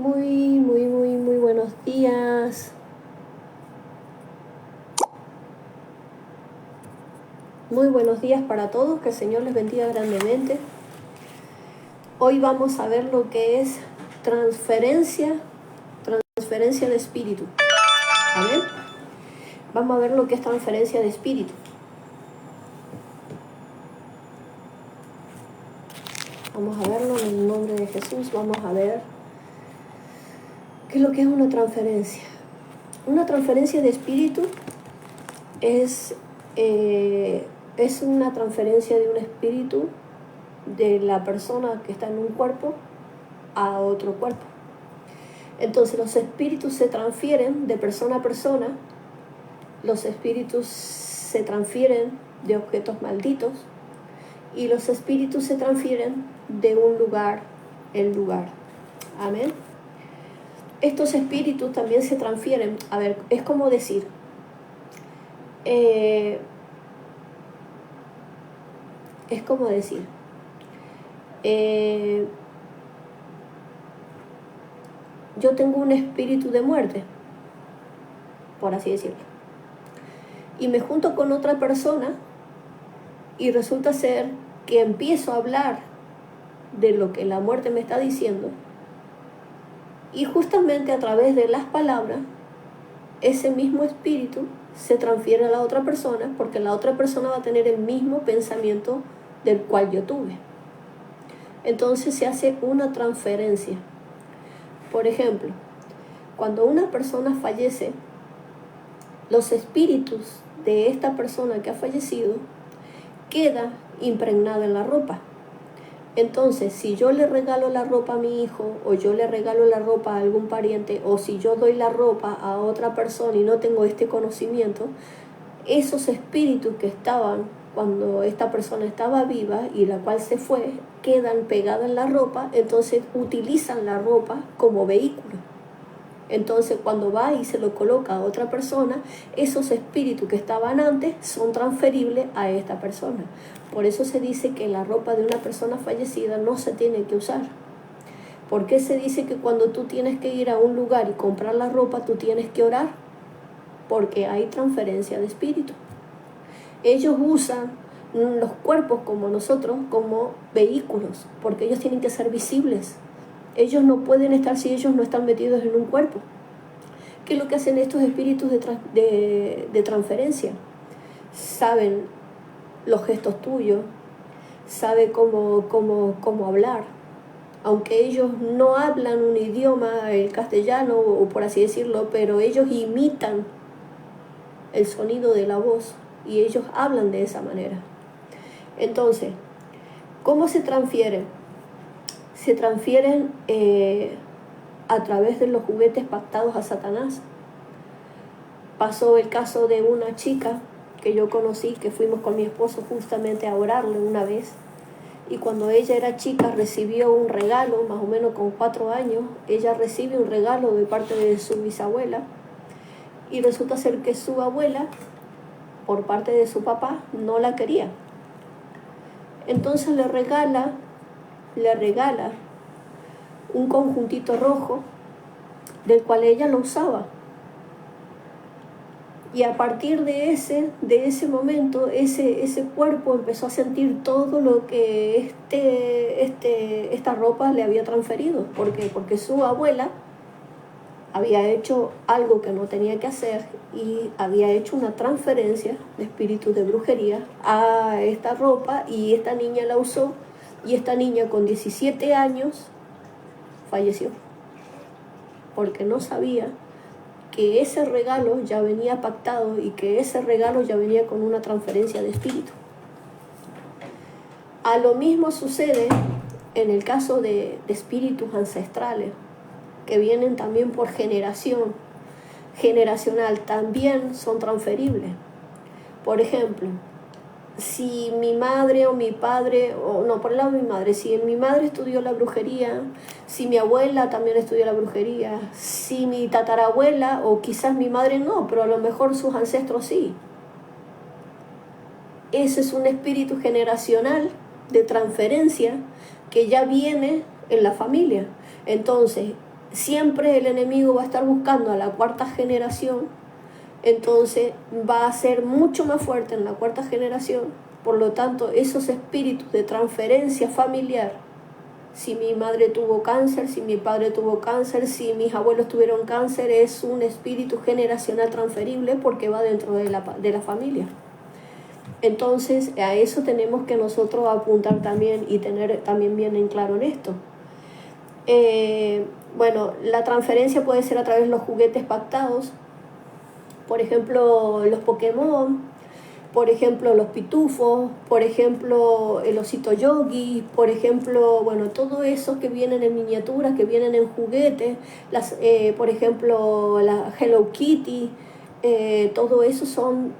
Muy buenos días. Muy buenos días para todos, que el Señor les bendiga grandemente. Hoy vamos a ver lo que es transferencia de espíritu. ¿Amén? Vamos a ver lo que es transferencia de espíritu. Vamos a verlo en el nombre de Jesús. Vamos a ver qué es lo que es una transferencia. Una transferencia de espíritu es una transferencia de un espíritu de la persona que está en un cuerpo a otro cuerpo. Entonces los espíritus se transfieren de persona a persona, los espíritus se transfieren de objetos malditos y los espíritus se transfieren de un lugar en lugar. Amén. Estos espíritus también se transfieren, es como decir, yo tengo un espíritu de muerte, por así decirlo, y me junto con otra persona y resulta ser que empiezo a hablar de lo que la muerte me está diciendo, y justamente a través de las palabras ese mismo espíritu se transfiere a la otra persona, porque la otra persona va a tener el mismo pensamiento del cual yo tuve. Entonces se hace una transferencia. Por ejemplo, cuando una persona fallece, los espíritus de esta persona que ha fallecido queda impregnada en la ropa. Entonces, si yo le regalo la ropa a mi hijo, o yo le regalo la ropa a algún pariente, o si yo doy la ropa a otra persona y no tengo este conocimiento, esos espíritus que estaban cuando esta persona estaba viva y la cual se fue, quedan pegadas en la ropa, entonces utilizan la ropa como vehículo. Entonces cuando va y se lo coloca a otra persona, esos espíritus que estaban antes son transferibles a esta persona. Por eso se dice que la ropa de una persona fallecida no se tiene que usar. ¿Por qué se dice que cuando tú tienes que ir a un lugar y comprar la ropa, tú tienes que orar? Porque hay transferencia de espíritu. Ellos usan los cuerpos como nosotros, como vehículos, porque ellos tienen que ser visibles. Ellos no pueden estar si ellos no están metidos en un cuerpo. ¿Qué es lo que hacen estos espíritus de transferencia? Saben los gestos tuyos, saben cómo hablar. Aunque ellos no hablan un idioma, el castellano, o por así decirlo, pero ellos imitan el sonido de la voz y ellos hablan de esa manera. Entonces, ¿cómo se transfieren? Se transfieren a través de los juguetes pactados a Satanás. Pasó el caso de una chica que yo conocí, que fuimos con mi esposo justamente a orarle una vez, y cuando ella era chica recibió un regalo, más o menos con 4 años, ella recibe un regalo de parte de su bisabuela, y resulta ser que su abuela, por parte de su papá, no la quería. Entonces le regala un conjuntito rojo del cual ella lo usaba. Y a partir de ese momento, ese cuerpo empezó a sentir todo lo que esta ropa le había transferido. ¿Por qué? Porque su abuela había hecho algo que no tenía que hacer y había hecho una transferencia de espíritu de brujería a esta ropa, y esta niña la usó, y esta niña con 17 años falleció porque no sabía que ese regalo ya venía pactado y que ese regalo ya venía con una transferencia de espíritu. A lo mismo sucede en el caso de espíritus ancestrales que vienen también por generacional, también son transferibles. Por ejemplo, si mi madre o mi padre, por el lado de mi madre, si mi madre estudió la brujería, si mi abuela también estudió la brujería, si mi tatarabuela, o quizás mi madre no, pero a lo mejor sus ancestros sí. Ese es un espíritu generacional de transferencia que ya viene en la familia. Entonces, siempre el enemigo va a estar buscando a la cuarta generación, entonces va a ser mucho más fuerte en la cuarta generación. Por lo tanto, esos espíritus de transferencia familiar, si mi madre tuvo cáncer, si mi padre tuvo cáncer, si mis abuelos tuvieron cáncer, es un espíritu generacional transferible porque va dentro de la familia. Entonces, a eso tenemos que nosotros apuntar también y tener también bien en claro en esto. Bueno, la transferencia puede ser a través de los juguetes pactados, por ejemplo, los Pokémon, por ejemplo, los pitufos, por ejemplo, el osito yogi, por ejemplo, bueno, todo eso que vienen en miniaturas, que vienen en juguetes, por ejemplo, la Hello Kitty, todo eso son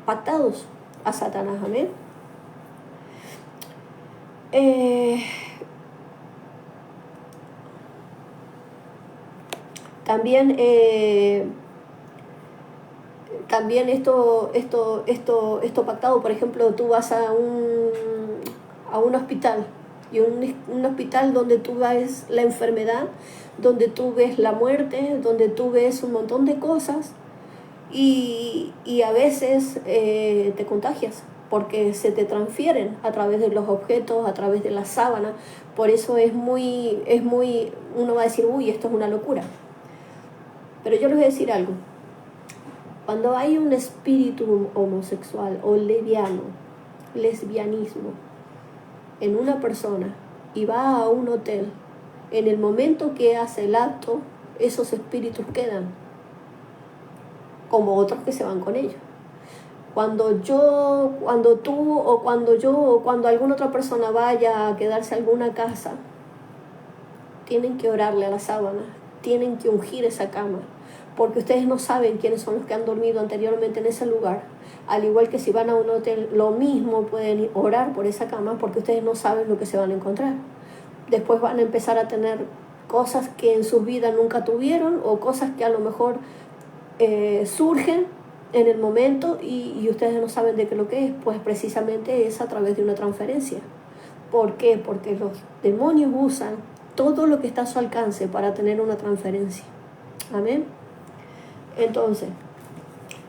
pactados a Satanás, amén. También esto pactado, por ejemplo, tú vas a un hospital, y un hospital donde tú ves la enfermedad, donde tú ves la muerte, donde tú ves un montón de cosas, y a veces te contagias porque se te transfieren a través de los objetos, a través de la sábana. Por eso es muy, uno va a decir, uy, esto es una locura. Pero yo les voy a decir algo. Cuando hay un espíritu homosexual o lesbianismo en una persona y va a un hotel, en el momento que hace el acto, esos espíritus quedan, como otros que se van con ellos. Cuando tú o cuando alguna otra persona vaya a quedarse en alguna casa, tienen que orarle a la sábana, tienen que ungir esa cama, porque ustedes no saben quiénes son los que han dormido anteriormente en ese lugar. Al igual que si van a un hotel, lo mismo pueden orar por esa cama, porque ustedes no saben lo que se van a encontrar. Después van a empezar a tener cosas que en su vida nunca tuvieron, o cosas que a lo mejor surgen en el momento y ustedes no saben de qué lo que es. Pues precisamente es a través de una transferencia. ¿Por qué? Porque los demonios usan todo lo que está a su alcance para tener una transferencia. Amén. Entonces,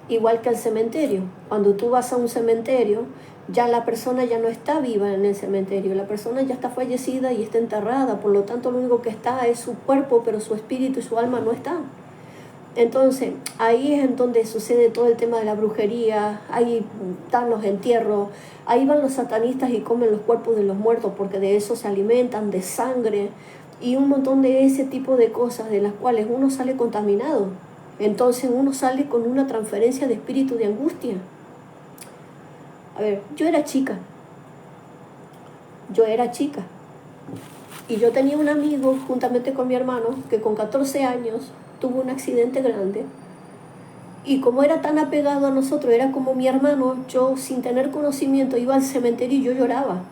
igual que el cementerio, cuando tú vas a un cementerio, ya la persona ya no está viva en el cementerio, la persona ya está fallecida y está enterrada, por lo tanto lo único que está es su cuerpo, pero su espíritu y su alma no están. Entonces, ahí es en donde sucede todo el tema de la brujería, ahí están los entierros, ahí van los satanistas y comen los cuerpos de los muertos porque de eso se alimentan, de sangre y un montón de ese tipo de cosas de las cuales uno sale contaminado. Entonces uno sale con una transferencia de espíritu de angustia. A ver, yo era chica y yo tenía un amigo juntamente con mi hermano que con 14 años tuvo un accidente grande, y como era tan apegado a nosotros, era como mi hermano, yo sin tener conocimiento iba al cementerio y yo lloraba,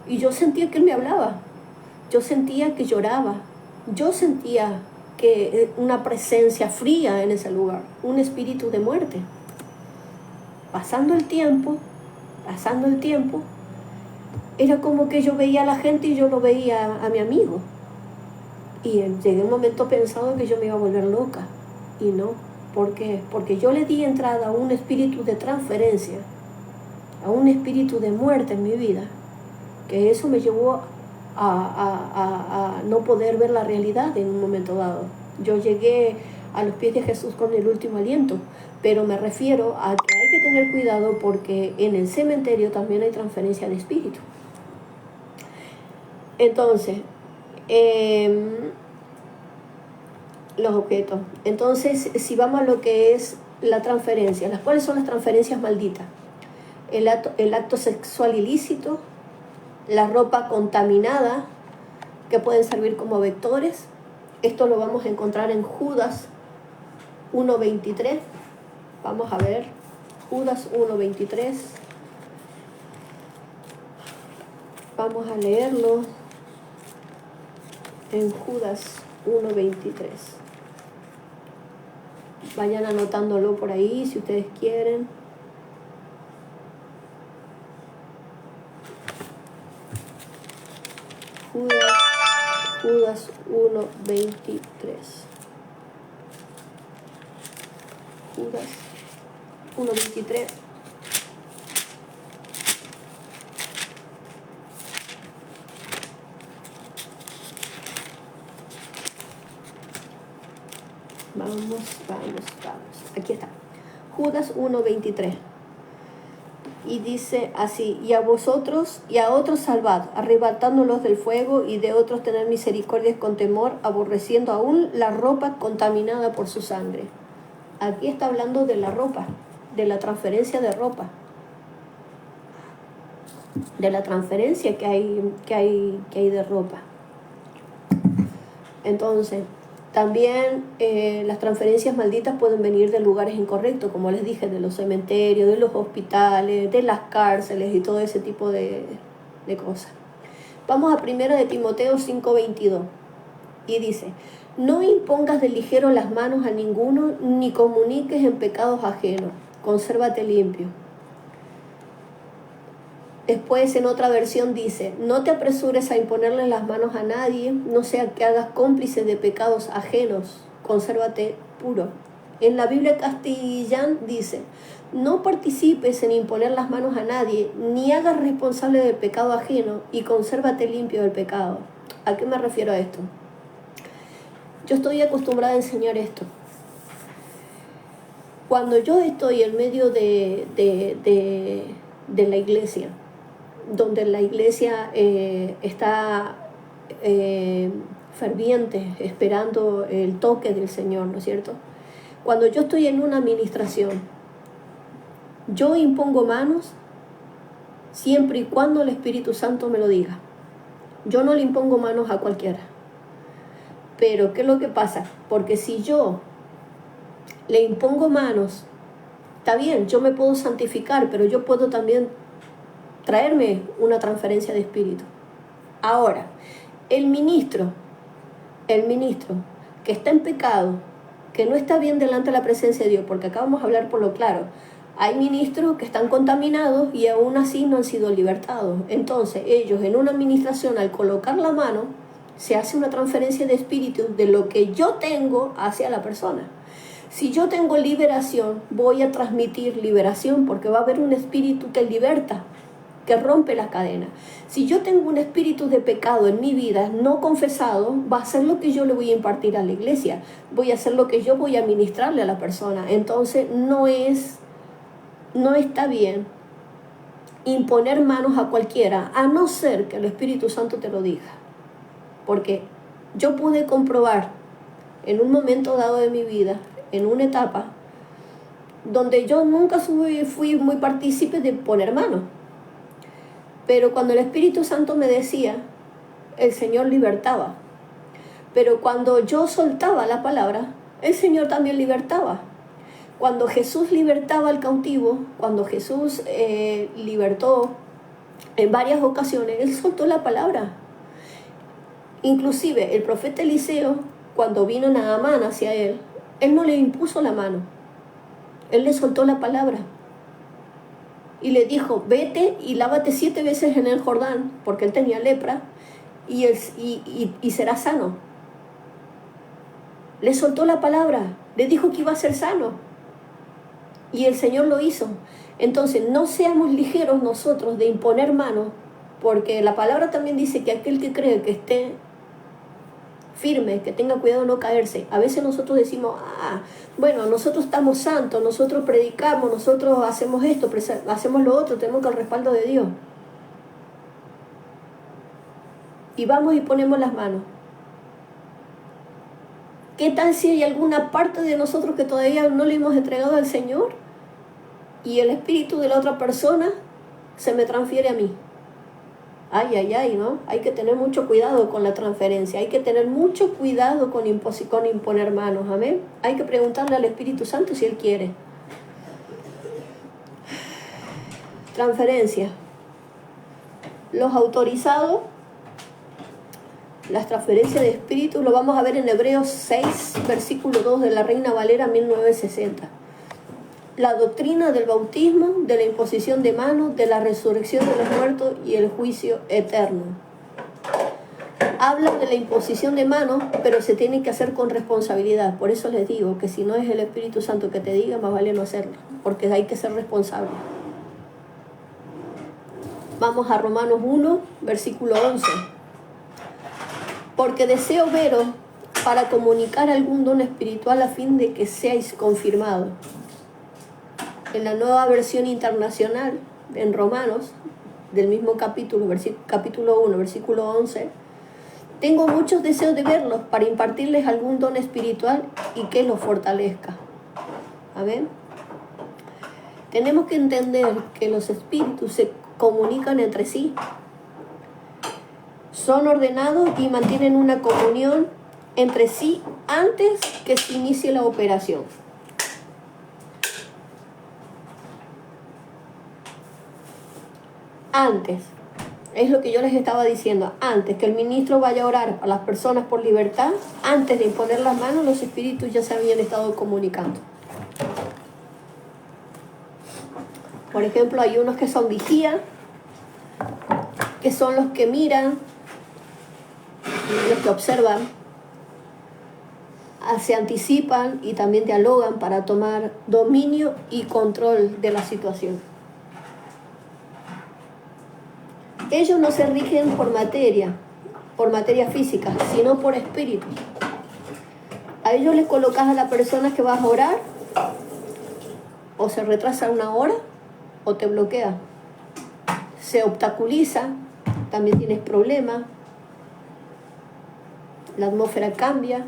y yo sentía que él me hablaba, yo sentía que lloraba, yo sentía que una presencia fría en ese lugar, un espíritu de muerte. Pasando el tiempo, era como que yo veía a la gente y yo lo veía a mi amigo. Y llegué un momento pensando que yo me iba a volver loca. Y no. ¿Por qué? Porque yo le di entrada a un espíritu de transferencia, a un espíritu de muerte en mi vida, que eso me llevó a no poder ver la realidad en un momento dado. Yo llegué a los pies de Jesús con el último aliento, pero me refiero a que hay que tener cuidado porque en el cementerio también hay transferencia de espíritu. Entonces, los objetos. Entonces, si vamos a lo que es la transferencia, ¿cuáles son las transferencias malditas? El acto sexual ilícito, la ropa contaminada, que pueden servir como vectores. Esto lo vamos a encontrar en Judas 1:23. Vamos a ver, Judas 1:23. Vamos a leerlo en Judas 1:23. Vayan anotándolo por ahí si ustedes quieren. Judas Judas 1:23. Judas 1:23. Vamos. Aquí está. Judas 1:23. Y dice así: y a vosotros y a otros salvad, arrebatándolos del fuego, y de otros tener misericordia con temor, aborreciendo aún la ropa contaminada por su sangre. Aquí está hablando de la ropa, de la transferencia de ropa, de la transferencia que hay de ropa. Entonces, también las transferencias malditas pueden venir de lugares incorrectos, como les dije, de los cementerios, de los hospitales, de las cárceles y todo ese tipo de cosas. Vamos a 1 de Timoteo 5:22 y dice: no impongas de ligero las manos a ninguno, ni comuniques en pecados ajenos, consérvate limpio. Después, en otra versión dice: no te apresures a imponerle las manos a nadie, no sea que hagas cómplice de pecados ajenos, consérvate puro. En la Biblia Castellán dice: no participes en imponer las manos a nadie, ni hagas responsable del pecado ajeno, y consérvate limpio del pecado. ¿A qué me refiero a esto? Yo estoy acostumbrada a enseñar esto. Cuando yo estoy en medio de la iglesia, donde la iglesia está ferviente, esperando el toque del Señor, ¿no es cierto? Cuando yo estoy en una administración, yo impongo manos siempre y cuando el Espíritu Santo me lo diga. Yo no le impongo manos a cualquiera. Pero, ¿qué es lo que pasa? Porque si yo le impongo manos, está bien, yo me puedo santificar, pero yo puedo también traerme una transferencia de espíritu. Ahora, el ministro que está en pecado, que no está bien delante de la presencia de Dios, porque acá vamos a hablar por lo claro, hay ministros que están contaminados y aún así no han sido libertados. Entonces ellos en una administración, al colocar la mano, se hace una transferencia de espíritu de lo que yo tengo hacia la persona. Si yo tengo liberación, voy a transmitir liberación, porque va a haber un espíritu que liberta, que rompe la cadena. Si yo tengo un espíritu de pecado en mi vida no confesado, va a ser lo que yo le voy a impartir a la iglesia, voy a hacer lo que yo voy a ministrarle a la persona. Entonces no está bien imponer manos a cualquiera, a no ser que el Espíritu Santo te lo diga. Porque yo pude comprobar en un momento dado de mi vida, en una etapa, donde yo nunca fui muy partícipe de poner manos. Pero cuando el Espíritu Santo me decía, el Señor libertaba. Pero cuando yo soltaba la palabra, el Señor también libertaba. Cuando Jesús libertaba al cautivo, cuando Jesús libertó en varias ocasiones, Él soltó la palabra. Inclusive el profeta Eliseo, cuando vino Naamán hacia Él no le impuso la mano. Él le soltó la palabra. Y le dijo: vete y lávate 7 veces en el Jordán, porque él tenía lepra, y será sano. Le soltó la palabra, le dijo que iba a ser sano. Y el Señor lo hizo. Entonces, no seamos ligeros nosotros de imponer manos, porque la palabra también dice que aquel que cree que esté firme, que tenga cuidado de no caerse. A veces nosotros decimos: bueno, nosotros estamos santos, nosotros predicamos, nosotros hacemos esto, hacemos lo otro, tenemos el respaldo de Dios. Y vamos y ponemos las manos. ¿Qué tal si hay alguna parte de nosotros que todavía no le hemos entregado al Señor y el espíritu de la otra persona se me transfiere a mí? Ay, ¿no? Hay que tener mucho cuidado con la transferencia, hay que tener mucho cuidado con imponer manos, amén. Hay que preguntarle al Espíritu Santo si Él quiere. Transferencia. Los autorizados, las transferencias de espíritu, lo vamos a ver en Hebreos 6, versículo 2 de la Reina Valera 1960. La doctrina del bautismo, de la imposición de manos, de la resurrección de los muertos y el juicio eterno. habla de la imposición de manos, pero se tiene que hacer con responsabilidad. Por eso les digo que si no es el Espíritu Santo que te diga, más vale no hacerlo, porque hay que ser responsable. Vamos a Romanos 1, versículo 11. Porque deseo veros para comunicar algún don espiritual a fin de que seáis confirmados. En la Nueva Versión Internacional, en Romanos, del mismo capítulo 1, versículo 11, tengo muchos deseos de verlos para impartirles algún don espiritual y que los fortalezca. Amén. Tenemos que entender que los espíritus se comunican entre sí, son ordenados y mantienen una comunión entre sí antes que se inicie la operación. Antes, es lo que yo les estaba diciendo, antes que el ministro vaya a orar a las personas por libertad, antes de imponer las manos, los espíritus ya se habían estado comunicando. Por ejemplo, hay unos que son vigías, que son los que miran, los que observan, se anticipan y también dialogan para tomar dominio y control de la situación. Ellos no se rigen por materia física, sino por espíritu. A ellos les colocas a la persona que vas a orar, o se retrasa una hora, o te bloquea. Se obstaculiza, también tienes problemas, la atmósfera cambia.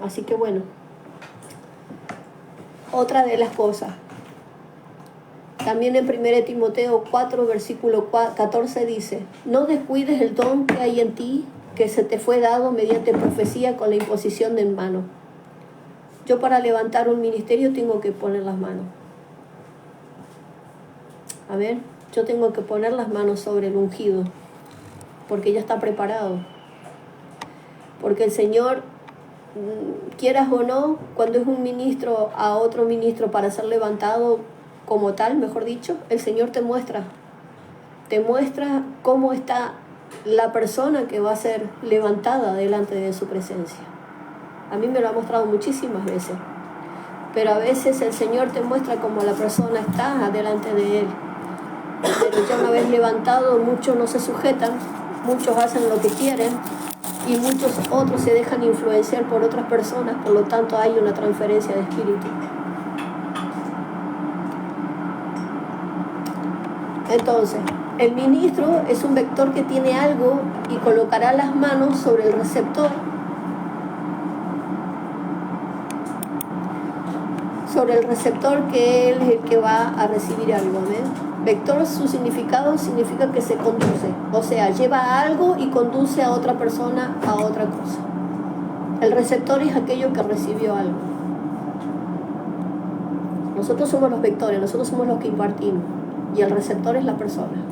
Así que bueno, otra de las cosas. También en 1 Timoteo 4, versículo 14 dice: no descuides el don que hay en ti, que se te fue dado mediante profecía con la imposición de mano. Yo para levantar un ministerio tengo que poner las manos. A ver, yo tengo que poner las manos sobre el ungido, porque ya está preparado. Porque el Señor, quieras o no, cuando es un ministro a otro ministro para ser levantado como tal, mejor dicho, el Señor te muestra cómo está la persona que va a ser levantada delante de su presencia. A mí me lo ha mostrado muchísimas veces, pero a veces el Señor te muestra cómo la persona está delante de Él. Pero ya una vez levantado, muchos no se sujetan, muchos hacen lo que quieren, y muchos otros se dejan influenciar por otras personas, por lo tanto hay una transferencia de espíritu. Entonces, el ministro es un vector que tiene algo y colocará las manos sobre el receptor, que él es el que va a recibir algo. ¿Ven? Vector, su significado significa que se conduce, o sea, lleva algo y conduce a otra persona a otra cosa. El receptor es aquello que recibió algo. Nosotros somos los vectores, nosotros somos los que impartimos, y el receptor es la persona.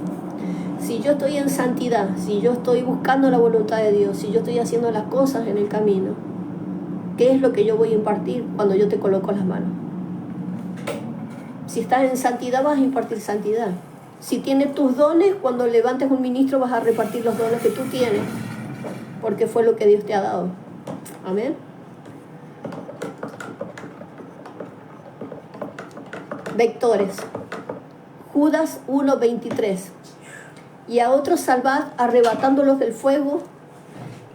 Si yo estoy en santidad, si yo estoy buscando la voluntad de Dios, si yo estoy haciendo las cosas en el camino, ¿qué es lo que yo voy a impartir cuando yo te coloco las manos? Si estás en santidad, vas a impartir santidad. Si tienes tus dones, cuando levantes un ministro vas a repartir los dones que tú tienes, porque fue lo que Dios te ha dado. Amén. Vectores. Judas 1:23. Y a otros salvad, arrebatándolos del fuego,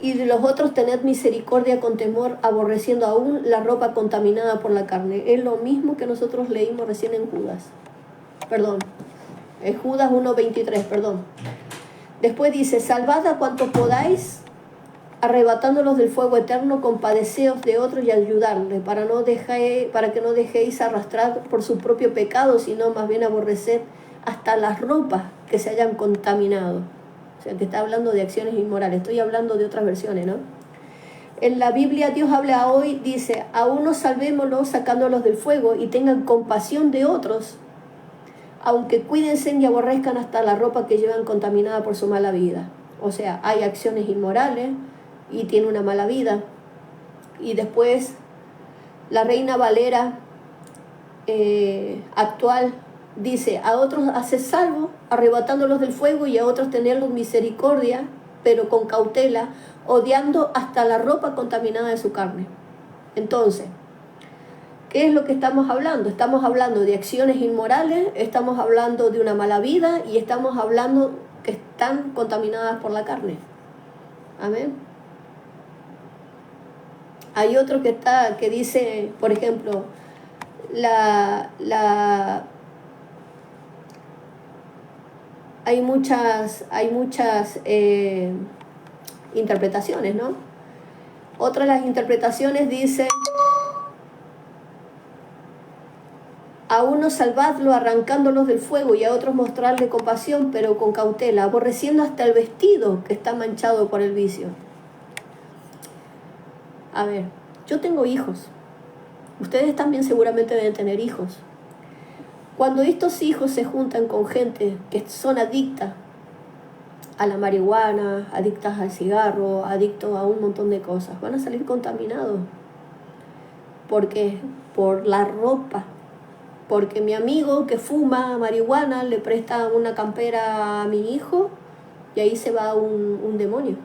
y de los otros tened misericordia con temor, aborreciendo aún la ropa contaminada por la carne. Es lo mismo que nosotros leímos recién en Judas. Es Judas 1:23, Después dice: salvad a cuantos podáis, arrebatándolos del fuego eterno, compadeceos de otros y ayudarles, para que no dejéis arrastrar por su propio pecado, sino más bien aborreced hasta las ropas que se hayan contaminado. O sea, que está hablando de acciones inmorales. Estoy hablando de otras versiones, ¿no? En la Biblia Dios habla hoy, dice: a unos salvémoslos sacándolos del fuego y tengan compasión de otros, aunque cuídense y aborrezcan hasta la ropa que llevan contaminada por su mala vida. O sea, hay acciones inmorales y tiene una mala vida. Y después la Reina Valera actual dice, a otros hace salvo, arrebatándolos del fuego, y a otros tenerlos misericordia, pero con cautela, odiando hasta la ropa contaminada de su carne. Entonces, ¿qué es lo que estamos hablando? Estamos hablando de acciones inmorales, estamos hablando de una mala vida y estamos hablando que están contaminadas por la carne. Amén. Hay otro que dice, por ejemplo, hay muchas interpretaciones, ¿no? Otra de las interpretaciones dice: a unos salvadlo arrancándolos del fuego, y a otros mostrarle compasión, pero con cautela, aborreciendo hasta el vestido que está manchado por el vicio. A ver, yo tengo hijos. Ustedes también seguramente deben tener hijos. Cuando estos hijos se juntan con gente que son adictas a la marihuana, adictas al cigarro, adictos a un montón de cosas, van a salir contaminados. ¿Por qué? Por la ropa. Porque mi amigo que fuma marihuana le presta una campera a mi hijo y ahí se va un demonio.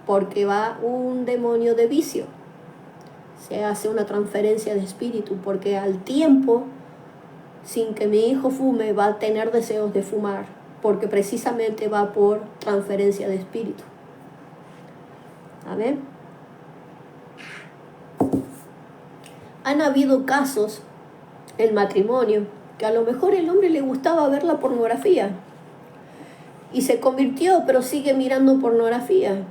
Porque va un demonio de vicio. Se hace una transferencia de espíritu, porque al tiempo, sin que mi hijo fume, va a tener deseos de fumar, porque precisamente va por transferencia de espíritu. Amén. Han habido casos en matrimonio que a lo mejor el hombre le gustaba ver la pornografía y se convirtió, pero sigue mirando pornografía.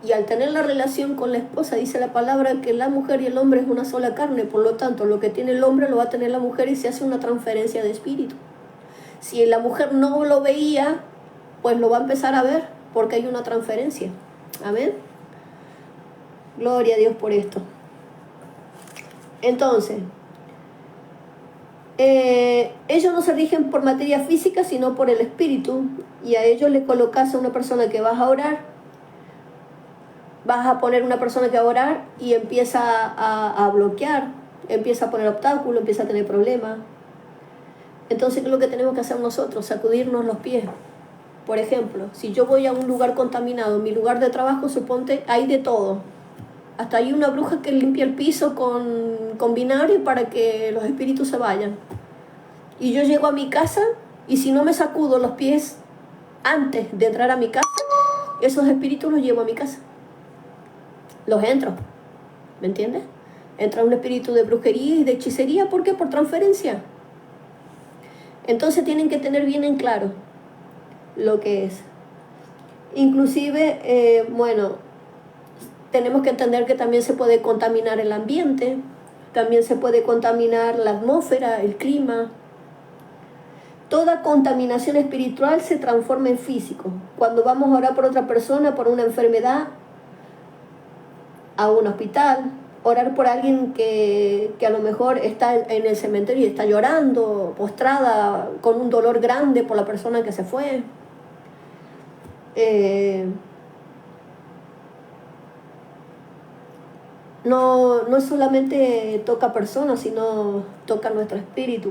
Y al tener la relación con la esposa, dice la palabra que la mujer y el hombre es una sola carne, por lo tanto lo que tiene el hombre lo va a tener la mujer y se hace una transferencia de espíritu. Si la mujer no lo veía, pues lo va a empezar a ver, porque hay una transferencia. Amén. Gloria a Dios por esto. Entonces, ellos no se rigen por materia física, sino por el espíritu, y a ellos le colocas a una persona que vas a orar. Vas a poner una persona que va a orar y empieza a bloquear, empieza a poner obstáculos, empieza a tener problemas. Entonces, ¿qué es lo que tenemos que hacer nosotros? Sacudirnos los pies. Por ejemplo, si yo voy a un lugar contaminado, en mi lugar de trabajo, suponte, hay de todo. Hasta hay una bruja que limpia el piso con vinagre para que los espíritus se vayan. Y yo llego a mi casa y si no me sacudo los pies antes de entrar a mi casa, esos espíritus los llevo a mi casa. Los entro, ¿me entiendes? Entra un espíritu de brujería y de hechicería, ¿por qué? Por transferencia. Entonces tienen que tener bien en claro lo que es. Inclusive, tenemos que entender que también se puede contaminar el ambiente, también se puede contaminar la atmósfera, el clima. Toda contaminación espiritual se transforma en físico. Cuando vamos a orar por otra persona, por una enfermedad, a un hospital, orar por alguien que a lo mejor está en el cementerio y está llorando, postrada, con un dolor grande por la persona que se fue. No solamente toca personas, sino toca nuestro espíritu.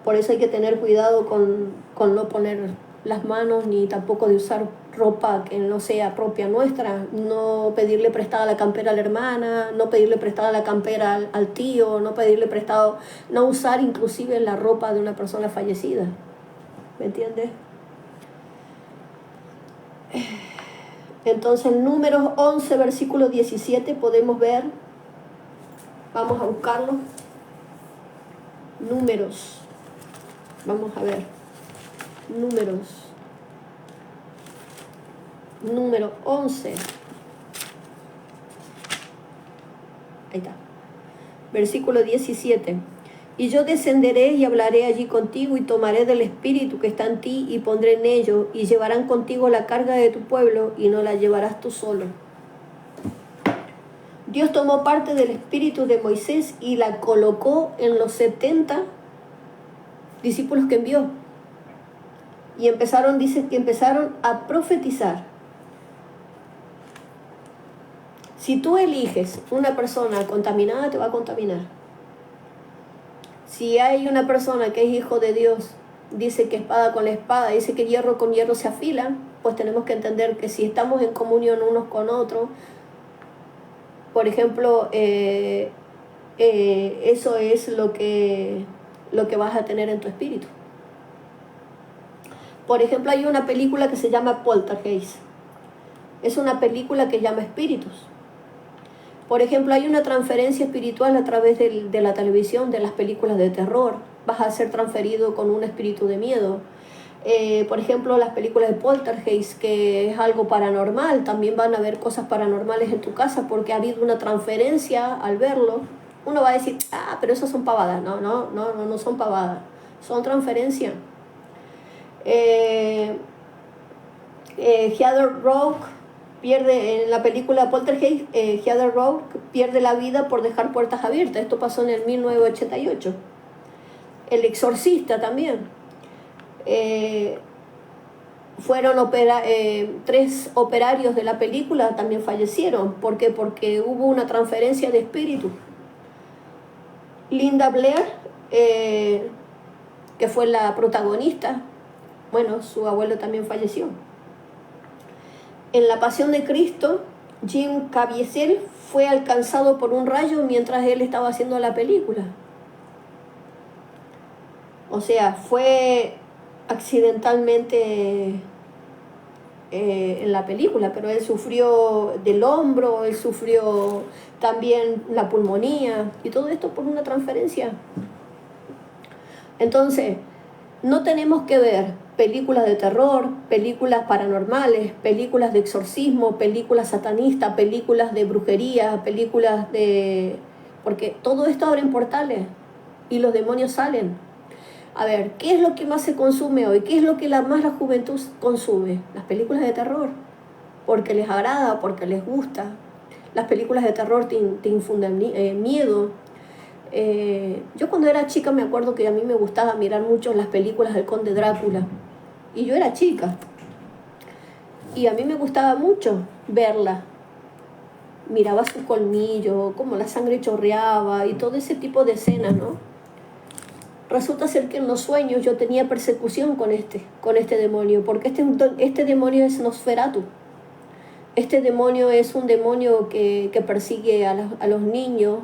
Por eso hay que tener cuidado con no poner las manos, ni tampoco de usar ropa que no sea propia nuestra, no pedirle prestada la campera a la hermana, no pedirle prestada la campera al tío, no pedirle prestado, no usar inclusive la ropa de una persona fallecida. ¿Me entiendes? Entonces en Números 11, versículo 17 podemos ver, vamos a buscarlo, Números, vamos a ver, Número 11. Ahí está. Versículo 17. Y yo descenderé y hablaré allí contigo y tomaré del espíritu que está en ti y pondré en ello y llevarán contigo la carga de tu pueblo y no la llevarás tú solo. Dios tomó parte del espíritu de Moisés y la colocó en los 70 discípulos que envió. Y dice que empezaron a profetizar. Si tú eliges una persona contaminada, te va a contaminar. Si hay una persona que es hijo de Dios, dice que espada con la espada, dice que hierro con hierro se afilan, pues tenemos que entender que si estamos en comunión unos con otros, por ejemplo, eso es lo que vas a tener en tu espíritu. Por ejemplo, hay una película que se llama Poltergeist. Es una película que llama espíritus. Por ejemplo, hay una transferencia espiritual a través de la televisión, de las películas de terror. Vas a ser transferido con un espíritu de miedo. Por ejemplo, las películas de Poltergeist, que es algo paranormal, también van a haber cosas paranormales en tu casa porque ha habido una transferencia al verlo. Uno va a decir, pero esas son pavadas. No son pavadas, son transferencias. Heather Rock pierde, en la película Poltergeist, Heather Rock pierde la vida por dejar puertas abiertas. Esto pasó en el 1988. El Exorcista también. Fueron 3 operarios de la película también fallecieron. ¿Por qué? Porque hubo una transferencia de espíritu. Linda Blair, que fue la protagonista, bueno, su abuelo también falleció. En La Pasión de Cristo, Jim Caviezel fue alcanzado por un rayo mientras él estaba haciendo la película. O sea, fue accidentalmente en la película, pero él sufrió del hombro, él sufrió también la pulmonía y todo esto por una transferencia. Entonces, no tenemos que ver películas de terror, películas paranormales, películas de exorcismo, películas satanistas, películas de brujería, películas de... porque todo esto abre portales y los demonios salen. A ver, ¿qué es lo que más se consume hoy? ¿Qué es lo que la juventud consume? Las películas de terror, porque les agrada, porque les gusta. Las películas de terror te infunden miedo. Yo cuando era chica me acuerdo que a mí me gustaba mirar mucho las películas del Conde Drácula. Y yo era chica. Y a mí me gustaba mucho verla. Miraba su colmillo, cómo la sangre chorreaba y todo ese tipo de escenas, ¿no? Resulta ser que en los sueños yo tenía persecución con este demonio, porque este demonio es Nosferatu. Este demonio es un demonio que persigue a los niños,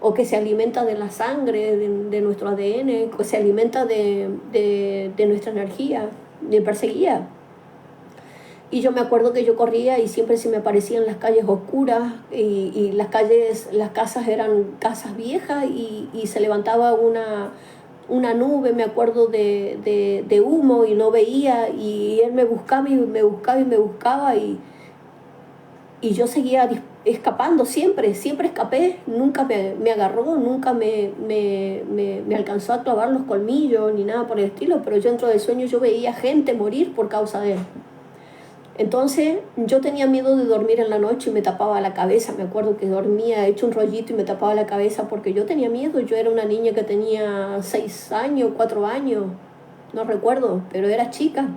o que se alimenta de la sangre, de nuestro ADN, que se alimenta de nuestra energía, me perseguía. Y yo me acuerdo que yo corría y siempre se me aparecían las calles oscuras y las casas eran casas viejas y se levantaba una nube, me acuerdo, de humo y no veía, y él me buscaba y me buscaba y me buscaba y yo seguía escapando, siempre escapé, nunca me agarró, nunca me alcanzó a clavar los colmillos ni nada por el estilo, pero yo dentro del sueño yo veía gente morir por causa de él. Entonces yo tenía miedo de dormir en la noche y me tapaba la cabeza. Me acuerdo que dormía hecho un rollito y me tapaba la cabeza porque yo tenía miedo. Yo era una niña que tenía 6 años, 4 años, no recuerdo, pero era chica.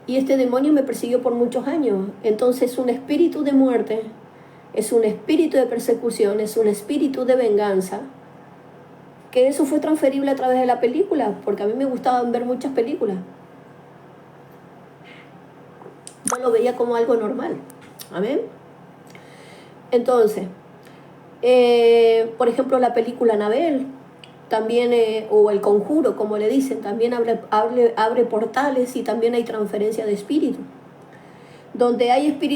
Y este demonio me persiguió por muchos años. Entonces un espíritu de muerte, es un espíritu de persecución, es un espíritu de venganza. Que eso fue transferible a través de la película, porque a mí me gustaba ver muchas películas. Yo lo veía como algo normal. ¿Amén? Entonces, por ejemplo, la película Annabelle, también, o El Conjuro, como le dicen, también abre portales y también hay transferencia de espíritu. Donde hay este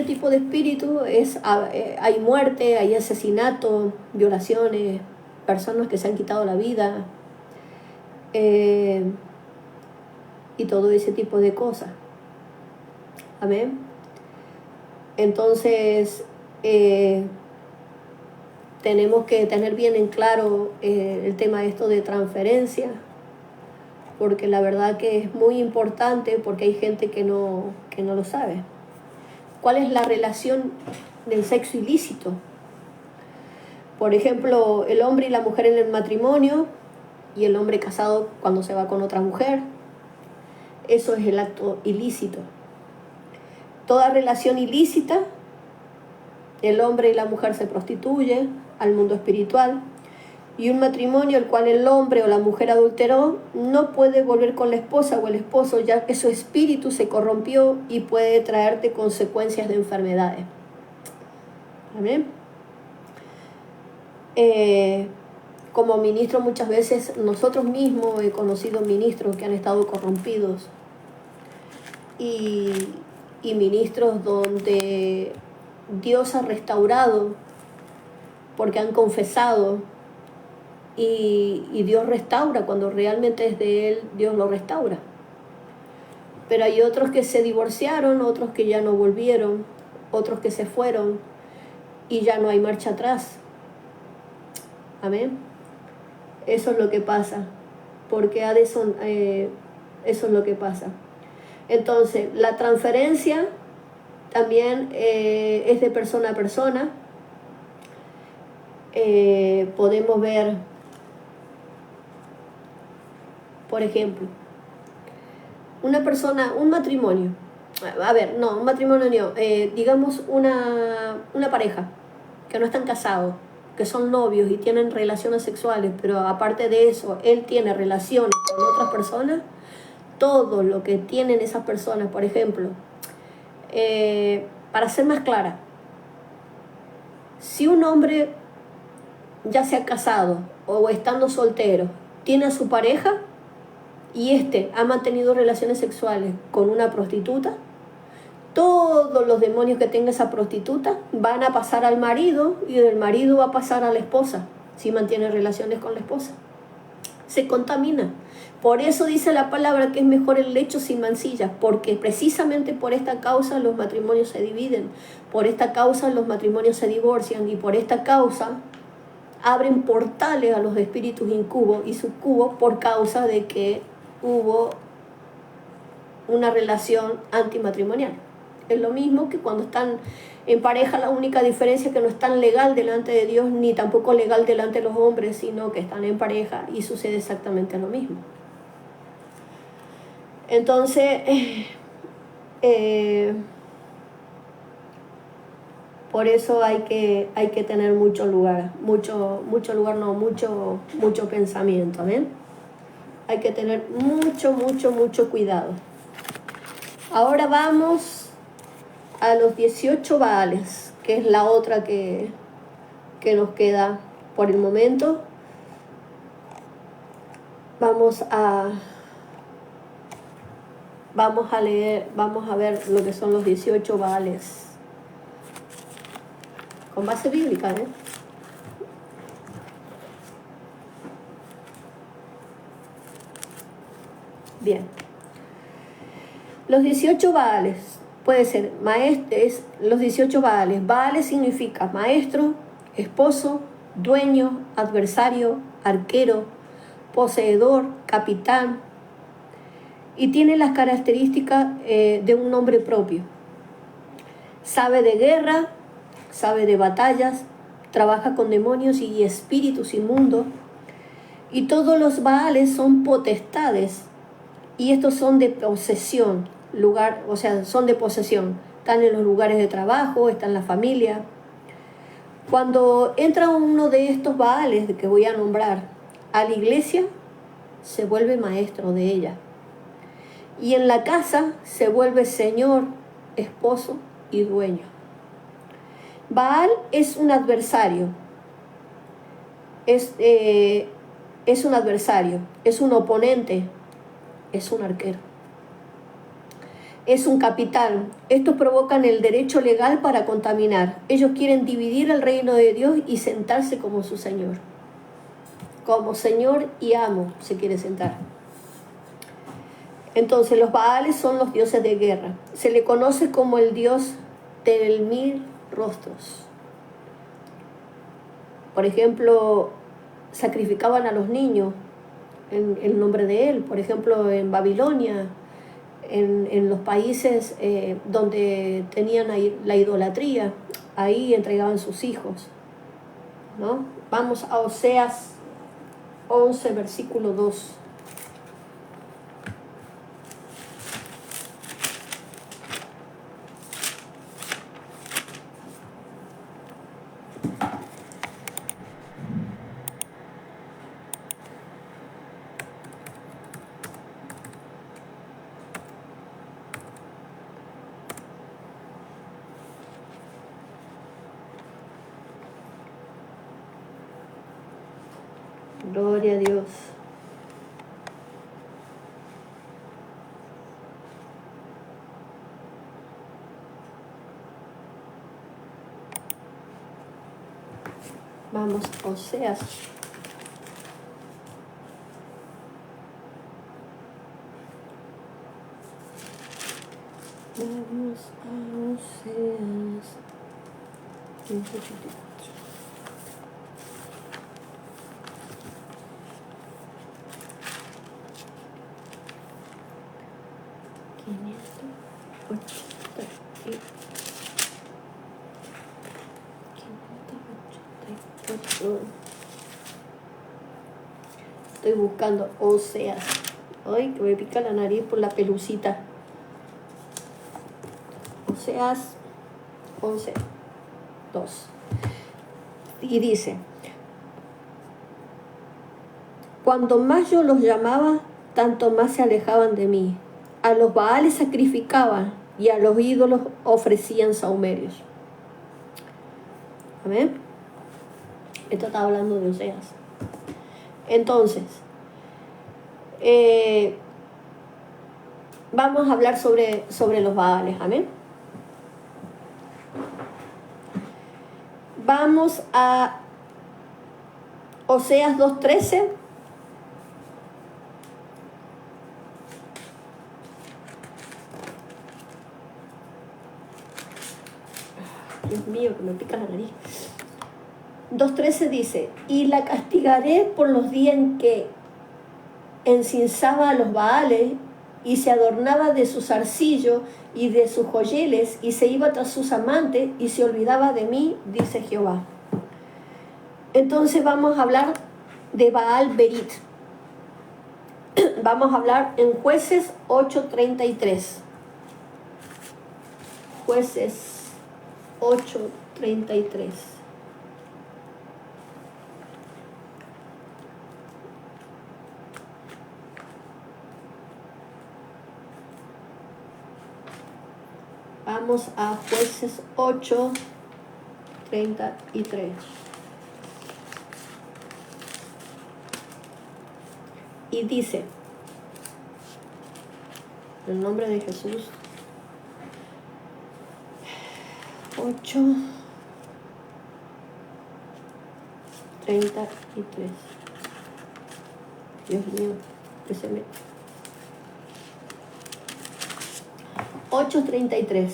tipo de espíritu, hay muerte, hay asesinato, violaciones, personas que se han quitado la vida, y todo ese tipo de cosas. Amén. Entonces, tenemos que tener bien en claro el tema de esto de transferencia, porque la verdad que es muy importante, porque hay gente que no lo sabe. ¿Cuál es la relación del sexo ilícito? Por ejemplo, el hombre y la mujer en el matrimonio, y el hombre casado cuando se va con otra mujer. Eso es el acto ilícito. Toda relación ilícita, el hombre y la mujer se prostituyen al mundo espiritual. Y un matrimonio el cual el hombre o la mujer adulteró no puede volver con la esposa o el esposo, ya que su espíritu se corrompió y puede traerte consecuencias de enfermedades. Amén. Como ministro muchas veces nosotros mismos he conocido ministros que han estado corrompidos y ministros donde Dios ha restaurado porque han confesado y Dios restaura. Cuando realmente es de Él, Dios lo restaura. Pero hay otros que se divorciaron, otros que ya no volvieron, otros que se fueron y ya no hay marcha atrás. Amén. Eso es lo que pasa, porque eso es lo que pasa. Entonces, la transferencia también es de persona a persona. Podemos ver, por ejemplo, una persona, un matrimonio, un matrimonio no, digamos una pareja que no están casados, que son novios y tienen relaciones sexuales, pero aparte de eso, él tiene relaciones con otras personas. Todo lo que tienen esas personas, por ejemplo, para ser más clara, si un hombre ya se ha casado o estando soltero, tiene a su pareja y ha mantenido relaciones sexuales con una prostituta, todos los demonios que tenga esa prostituta van a pasar al marido y del marido va a pasar a la esposa, si mantiene relaciones con la esposa. Se contamina. Por eso dice la palabra que es mejor el lecho sin mancilla, porque precisamente por esta causa los matrimonios se dividen, por esta causa los matrimonios se divorcian y por esta causa abren portales a los espíritus incubos y sucubos por causa de que hubo una relación antimatrimonial. Es lo mismo que cuando están en pareja, la única diferencia es que no están legal delante de Dios ni tampoco legal delante de los hombres, sino que están en pareja y sucede exactamente lo mismo. Entonces, por eso hay que tener mucho pensamiento, ¿ven? Hay que tener mucho cuidado. Ahora vamos a los 18 Baales, que es la otra que nos queda por el momento. Vamos a ver lo que son los 18 Baales. Con base bíblica, ¿eh? Bien. Los 18 Baales, puede ser maestros, los 18 Baales. Baales significa maestro, esposo, dueño, adversario, arquero, poseedor, capitán, y tiene las características de un nombre propio. Sabe de guerra, sabe de batallas, trabaja con demonios y espíritus inmundos, y todos los Baales son potestades, y estos son de posesión, son de posesión, están en los lugares de trabajo, están en la familia. Cuando entra uno de estos Baales que voy a nombrar a la iglesia, se vuelve maestro de ella, y en la casa se vuelve señor, esposo y dueño. Baal es un adversario, es un adversario, es un oponente, es un arquero, es un capitán. Estos provocan el derecho legal para contaminar. Ellos quieren dividir el reino de Dios y sentarse como su señor. Como señor y amo se quiere sentar. Entonces los Baales son los dioses de guerra. Se le conoce como el dios del 1000 rostros. Por ejemplo, sacrificaban a los niños en el nombre de él. Por ejemplo, en Babilonia, en los países donde tenían la idolatría, ahí entregaban sus hijos, ¿no? Vamos a Oseas 11, versículo 2. Gloria a Dios. Vamos, Oseas. Vamos a Oseas. 584. 584. Estoy buscando Oseas. Ay, que me pica la nariz por la pelucita. Oseas 11, 2. Y dice: cuando más yo los llamaba, tanto más se alejaban de mí. A los Baales sacrificaban y a los ídolos ofrecían sahumerios. Amén. Esto está hablando de Oseas. Entonces, vamos a hablar sobre los Baales. Amén. Vamos a Oseas 2:13. Dios mío, que me pica la nariz. 2:13 dice: y la castigaré por los días en que encensaba a los Baales y se adornaba de sus zarcillos y de sus joyeles y se iba tras sus amantes y se olvidaba de mí, dice Jehová. Entonces vamos a hablar de Baal Berit. Vamos a hablar en Jueces 8:33. Jueces 8:33. Vamos a Jueces 8:33. Y dice, en el nombre de Jesús, 8:33. Dios mío, que se me... 8:33.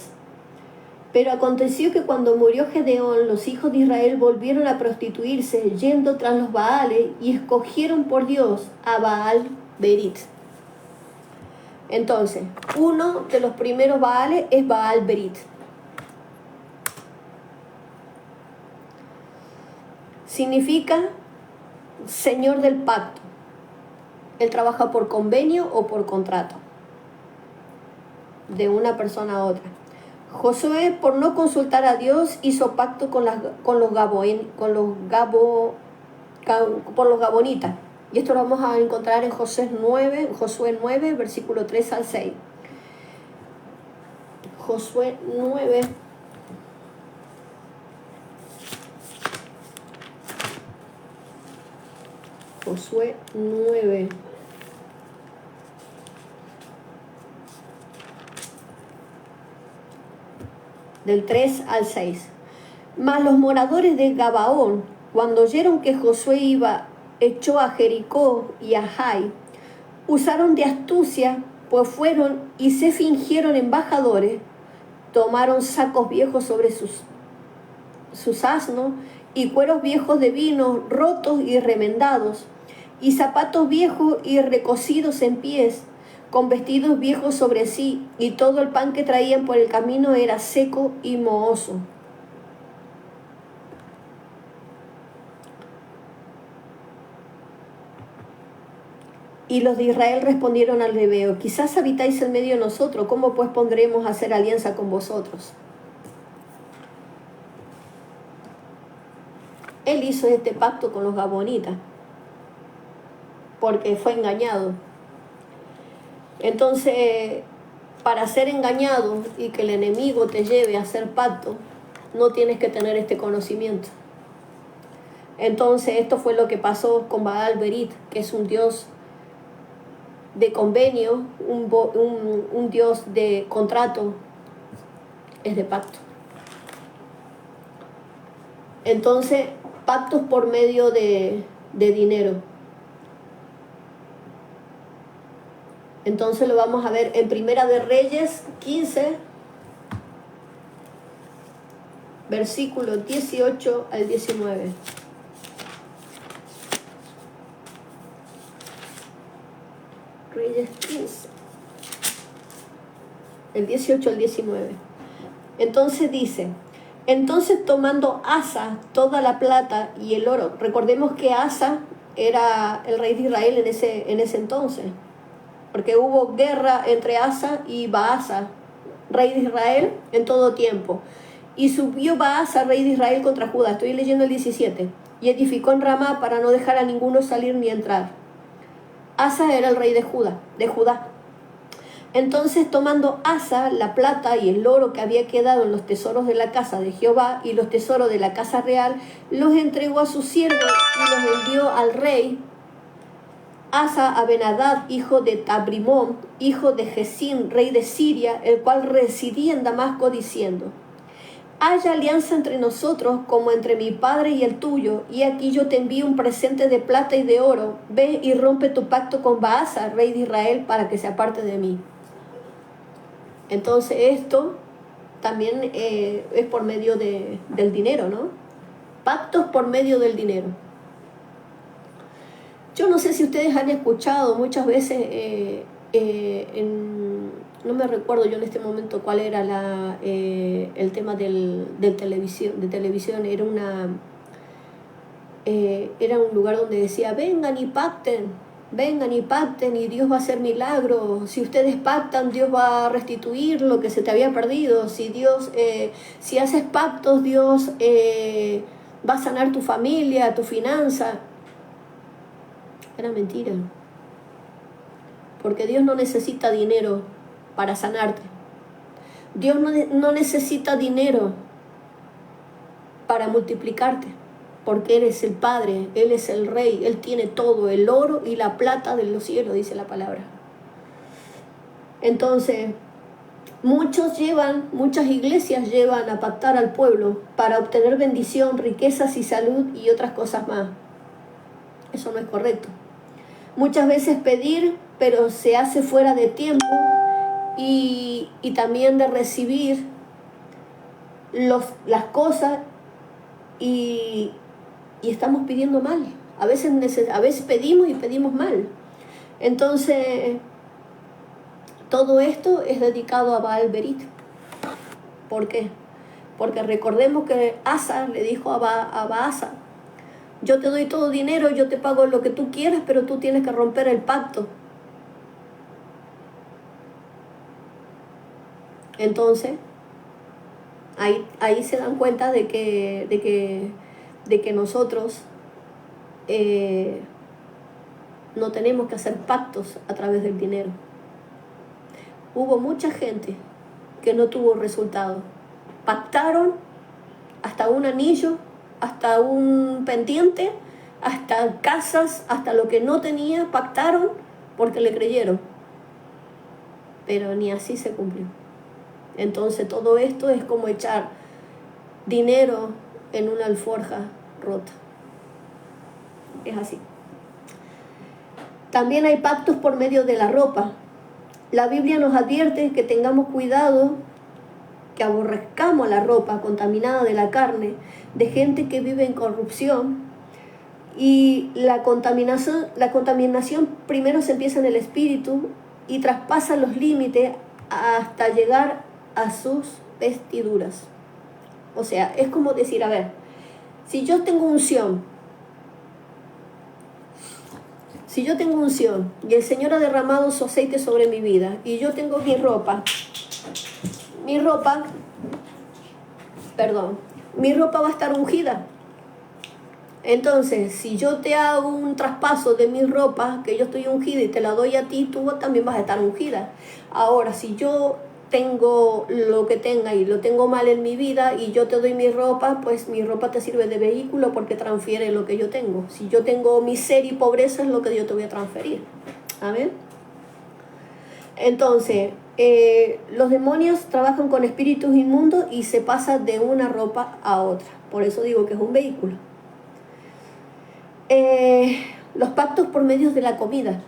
Pero aconteció que cuando murió Gedeón, los hijos de Israel volvieron a prostituirse, yendo tras los Baales, y escogieron por Dios a Baal Berit. Entonces, uno de los primeros Baales es Baal Berit. Significa Señor del pacto. Él trabaja por convenio o por contrato, de una persona a otra. Josué, por no consultar a Dios, hizo pacto por los gabonitas. Y esto lo vamos a encontrar en Josué 9, versículo 3 al 6. Josué 9. Josué 9. Del 3 al 6. Mas los moradores de Gabaón, cuando oyeron que Josué echó a Jericó y a Jai, usaron de astucia, pues fueron y se fingieron embajadores, tomaron sacos viejos sobre sus asnos y cueros viejos de vino rotos y remendados, y zapatos viejos y recocidos en pies, con vestidos viejos sobre sí, y todo el pan que traían por el camino era seco y mohoso. Y los de Israel respondieron al plebeo: quizás habitáis en medio de nosotros, ¿cómo pues pondremos a hacer alianza con vosotros? Él hizo este pacto con los gabonitas porque fue engañado. Entonces, para ser engañado y que el enemigo te lleve a hacer pacto, no tienes que tener este conocimiento. Entonces esto fue lo que pasó con Baal Berit, que es un dios de convenio, un dios de contrato, es de pacto. Entonces, pactos por medio de dinero. Entonces lo vamos a ver en Primera de Reyes 15, versículos 18 al 19. Reyes 15, el 18 al 19. Entonces dice: entonces tomando Asa toda la plata y el oro, recordemos que Asa era el rey de Israel en ese entonces, porque hubo guerra entre Asa y Baasa, rey de Israel, en todo tiempo. Y subió Baasa, rey de Israel, contra Judá. Estoy leyendo el 17. Y edificó en Ramá para no dejar a ninguno salir ni entrar. Asa era el rey de Judá. Entonces, tomando Asa la plata y el oro que había quedado en los tesoros de la casa de Jehová y los tesoros de la casa real, los entregó a sus siervos y los envió al rey Asa a Ben-Hadad, hijo de Tabrimón, hijo de Gesín, rey de Siria, el cual residía en Damasco, diciendo: haya alianza entre nosotros como entre mi padre y el tuyo, y aquí yo te envío un presente de plata y de oro. Ve y rompe tu pacto con Baasa, rey de Israel, para que se aparte de mí. Entonces esto también es por medio del dinero, ¿no? Pactos por medio del dinero. Yo no sé si ustedes han escuchado muchas veces, no me recuerdo yo en este momento cuál era el tema de televisión. Era un lugar donde decía: vengan y pacten y Dios va a hacer milagros. Si ustedes pactan, Dios va a restituir lo que se te había perdido. Si haces pactos, Dios va a sanar tu familia, tu finanza. Era mentira, porque Dios no necesita dinero para sanarte. Dios no necesita dinero para multiplicarte, porque Él es el Padre, Él es el Rey, Él tiene todo, el oro y la plata de los cielos, dice la palabra. Entonces, muchas iglesias llevan a pactar al pueblo para obtener bendición, riquezas y salud y otras cosas más. Eso no es correcto. Muchas veces pedir, pero se hace fuera de tiempo, y también de recibir las cosas, y estamos pidiendo mal. A veces pedimos y pedimos mal. Entonces, todo esto es dedicado a Baal Berit. ¿Por qué? Porque recordemos que Asa le dijo a Baasa: yo te doy todo dinero, yo te pago lo que tú quieras, pero tú tienes que romper el pacto. Entonces, ahí se dan cuenta de que nosotros no tenemos que hacer pactos a través del dinero. Hubo mucha gente que no tuvo resultado. Pactaron hasta un anillo, hasta un pendiente, hasta casas, hasta lo que no tenía, pactaron porque le creyeron. Pero ni así se cumplió. Entonces todo esto es como echar dinero en una alforja rota. Es así. También hay pactos por medio de la ropa. La Biblia nos advierte que tengamos cuidado, que aborrezcamos la ropa contaminada de la carne, de gente que vive en corrupción. Y la contaminación primero se empieza en el espíritu y traspasa los límites hasta llegar a sus vestiduras. O sea, es como decir, a ver, si yo tengo unción y el Señor ha derramado su aceite sobre mi vida, y yo tengo mi ropa va a estar ungida. Entonces, si yo te hago un traspaso de mi ropa, que yo estoy ungida, y te la doy a ti, tú también vas a estar ungida. Ahora, si yo tengo lo que tenga y lo tengo mal en mi vida y yo te doy mi ropa, pues mi ropa te sirve de vehículo porque transfiere lo que yo tengo. Si yo tengo miseria y pobreza es lo que yo te voy a transferir. Amén. Entonces, los demonios trabajan con espíritus inmundos y se pasa de una ropa a otra. Por eso digo que es un vehículo. Los pactos por medio de la comida.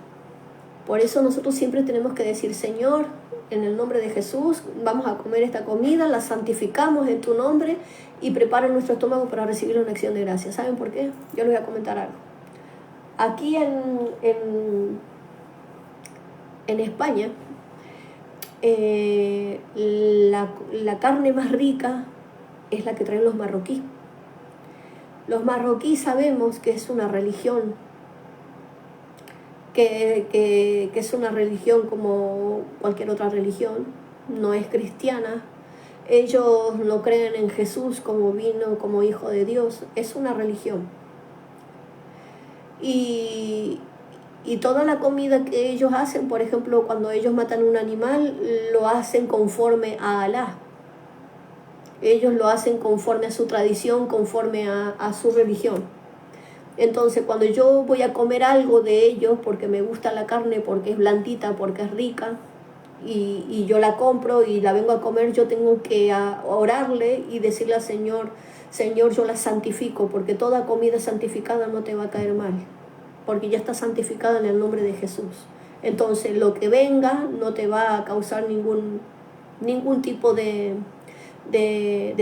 Por eso nosotros siempre tenemos que decir, Señor, en el nombre de Jesús, vamos a comer esta comida, la santificamos en tu nombre y prepara nuestro estómago para recibir una acción de gracias. ¿Saben por qué? Yo les voy a comentar algo. Aquí en España, la carne más rica es la que traen los marroquíes. Los marroquíes sabemos que es una religión, que es una religión como cualquier otra religión, no es cristiana. Ellos no creen en Jesús como vino, como hijo de Dios, es una religión. Y toda la comida que ellos hacen, por ejemplo, cuando ellos matan un animal, lo hacen conforme a Alá. Ellos lo hacen conforme a su tradición, conforme a su religión. Entonces, cuando yo voy a comer algo de ellos, porque me gusta la carne, porque es blandita, porque es rica, y yo la compro y la vengo a comer, yo tengo que orarle y decirle al Señor, Señor, yo la santifico, porque toda comida santificada no te va a caer mal, porque ya está santificada en el nombre de Jesús. Entonces, lo que venga no te va a causar ningún tipo de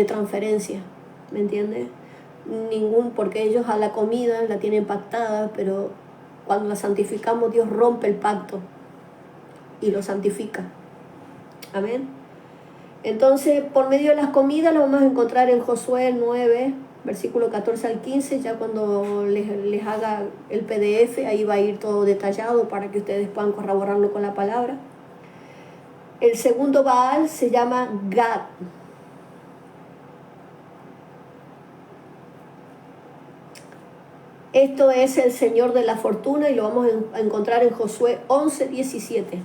transferencia, ¿me entiendes? Porque ellos a la comida la tienen pactada, pero cuando la santificamos Dios rompe el pacto y lo santifica. Amén. Entonces, por medio de las comidas lo vamos a encontrar en Josué 9, versículo 14 al 15, ya cuando les haga el PDF, ahí va a ir todo detallado para que ustedes puedan corroborarlo con la palabra. El segundo Baal se llama Gad. Esto es el Señor de la fortuna y lo vamos a encontrar en Josué 11, 17.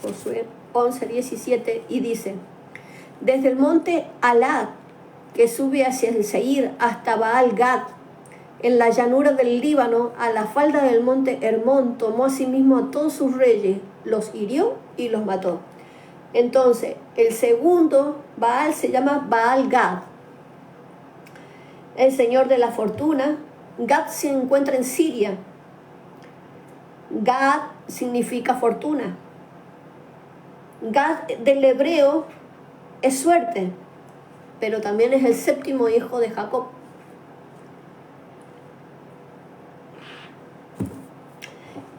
Josué 11, 17 y dice, desde el monte Alad, que sube hacia el Seir, hasta Baal Gad, en la llanura del Líbano, a la falda del monte Hermón, tomó a sí mismo a todos sus reyes, los hirió y los mató. Entonces, el segundo Baal se llama Baal Gad, el señor de la fortuna. Gad se encuentra en Siria. Gad significa fortuna. Gad del hebreo es suerte, pero también es el séptimo hijo de Jacob.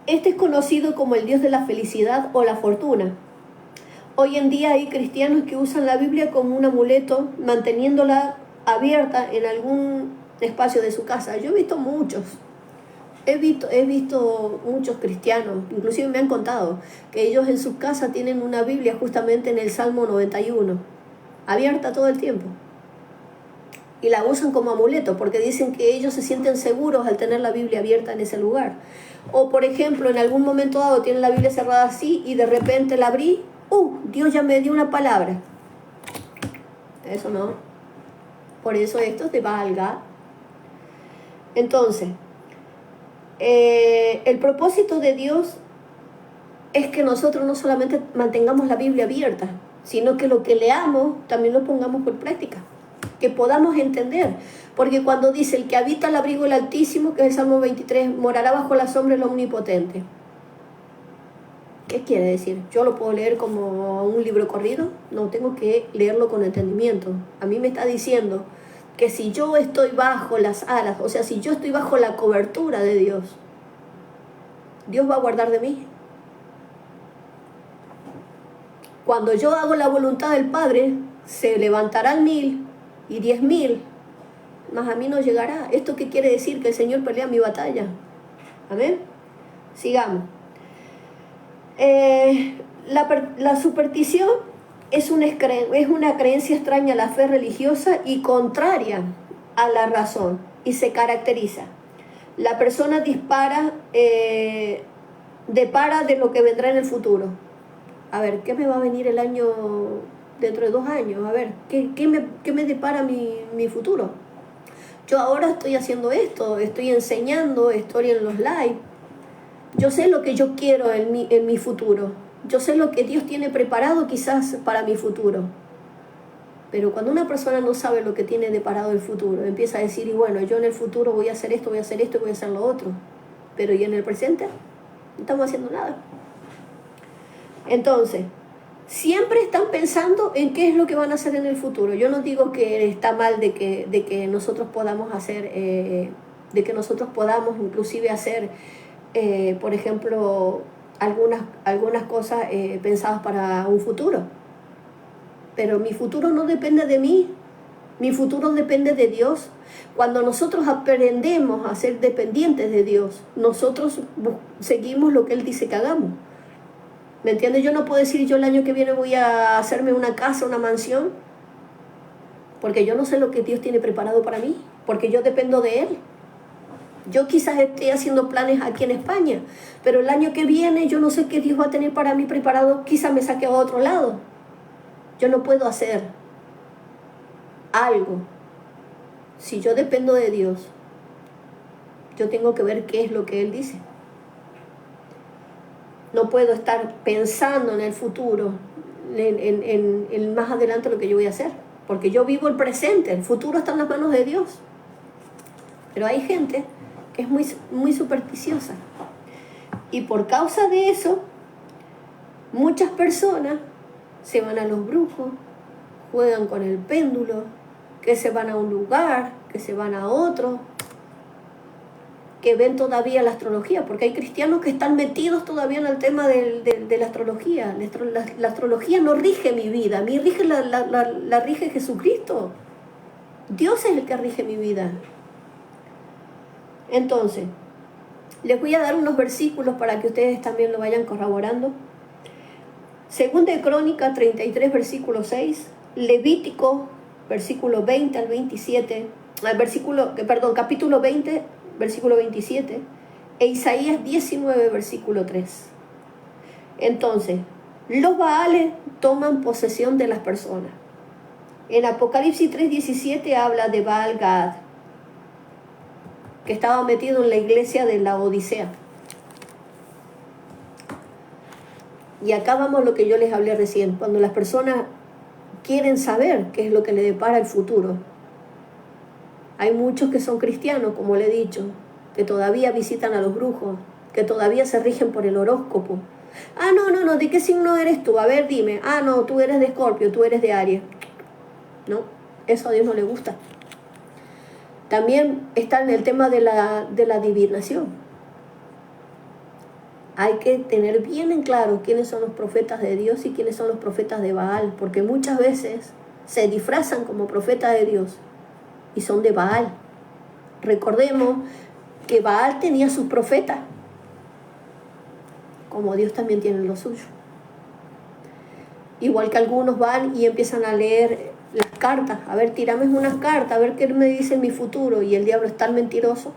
Este es conocido como el Dios de la felicidad o la fortuna. Hoy en día hay cristianos que usan la Biblia como un amuleto, manteniéndola abierta en algún espacio de su casa. Yo he visto muchos. He visto muchos cristianos, inclusive me han contado, que ellos en sus casas tienen una Biblia justamente en el Salmo 91, abierta todo el tiempo. Y la usan como amuleto, porque dicen que ellos se sienten seguros al tener la Biblia abierta en ese lugar. O, por ejemplo, en algún momento dado tienen la Biblia cerrada así y de repente la abrí, Dios ya me dio una palabra. Eso no. Por eso esto es de Baal Gad. Entonces, el propósito de Dios es que nosotros no solamente mantengamos la Biblia abierta, sino que lo que leamos también lo pongamos por práctica, que podamos entender. Porque cuando dice el que habita al abrigo del Altísimo, que es el Salmo 23, morará bajo la sombra del Omnipotente. ¿Qué quiere decir? ¿Yo lo puedo leer como un libro corrido? No, tengo que leerlo con entendimiento. A mí me está diciendo que si yo estoy bajo las alas, o sea, si yo estoy bajo la cobertura de Dios, Dios va a guardar de mí. Cuando yo hago la voluntad del Padre, se levantarán 1000 y 10.000, mas a mí no llegará. ¿Esto qué quiere decir? Que el Señor pelea mi batalla. Amén. Sigamos. La superstición es una creencia extraña a la fe religiosa y contraria a la razón. y se caracteriza. La persona depara de lo que vendrá en el futuro. A ver, ¿qué me va a venir el año dentro de 2 años? A ver, ¿qué me depara mi futuro? Yo ahora estoy haciendo esto, estoy enseñando, estoy en los live. Yo sé lo que yo quiero en mi futuro. Yo sé lo que Dios tiene preparado quizás para mi futuro. Pero cuando una persona no sabe lo que tiene deparado el futuro, empieza a decir, y bueno, yo en el futuro voy a hacer esto, voy a hacer esto y voy a hacer lo otro. Pero ¿y en el presente? No estamos haciendo nada. Entonces, siempre están pensando en qué es lo que van a hacer en el futuro. Yo no digo que está mal de que nosotros podamos hacer, de que nosotros podamos inclusive hacer, por ejemplo, algunas cosas pensadas para un futuro. Pero mi futuro no depende de mí, mi futuro depende de Dios. Cuando nosotros aprendemos a ser dependientes de Dios, nosotros seguimos lo que Él dice que hagamos. ¿Me entiendes? Yo no puedo decir yo el año que viene voy a hacerme una casa, una mansión, porque yo no sé lo que Dios tiene preparado para mí, porque yo dependo de Él. Yo quizás esté haciendo planes aquí en España, pero el año que viene yo no sé qué Dios va a tener para mí preparado, quizás me saque a otro lado. Yo no puedo hacer algo. Si yo dependo de Dios, yo tengo que ver qué es lo que Él dice. No puedo estar pensando en el futuro, en más adelante lo que yo voy a hacer, porque yo vivo el presente, el futuro está en las manos de Dios. Pero hay gente que es muy supersticiosa. Y por causa de eso, muchas personas se van a los brujos, juegan con el péndulo, que se van a un lugar, que se van a otro, que ven todavía la astrología, porque hay cristianos que están metidos todavía en el tema de la astrología. La astrología no rige mi vida, a mí la rige Jesucristo. Dios es el que rige mi vida. Entonces, les voy a dar unos versículos para que ustedes también lo vayan corroborando. Segunda de Crónica 33, versículo 6, Levítico, versículo 20 al 27, capítulo 20, versículo 27, e Isaías 19, versículo 3. Entonces, los Baales toman posesión de las personas. En Apocalipsis 3:17 habla de Baal Gad, que estaba metido en la iglesia de la Odisea. Y acá vamos lo que yo les hablé recién, cuando las personas quieren saber qué es lo que le depara el futuro. Hay muchos que son cristianos, como le he dicho, que todavía visitan a los brujos, que todavía se rigen por el horóscopo. Ah, no, ¿de qué signo eres tú? A ver, dime. Ah, no, tú eres de Escorpio, tú eres de Aries. No, eso a Dios no le gusta. También está en el tema de la adivinación. Hay que tener bien en claro quiénes son los profetas de Dios y quiénes son los profetas de Baal, porque muchas veces se disfrazan como profetas de Dios y son de Baal. Recordemos que Baal tenía sus profetas, como Dios también tiene los suyos. Igual que algunos van y empiezan a leer las cartas. A ver, tírame unas cartas, a ver qué me dice mi futuro. Y el diablo es tan mentiroso.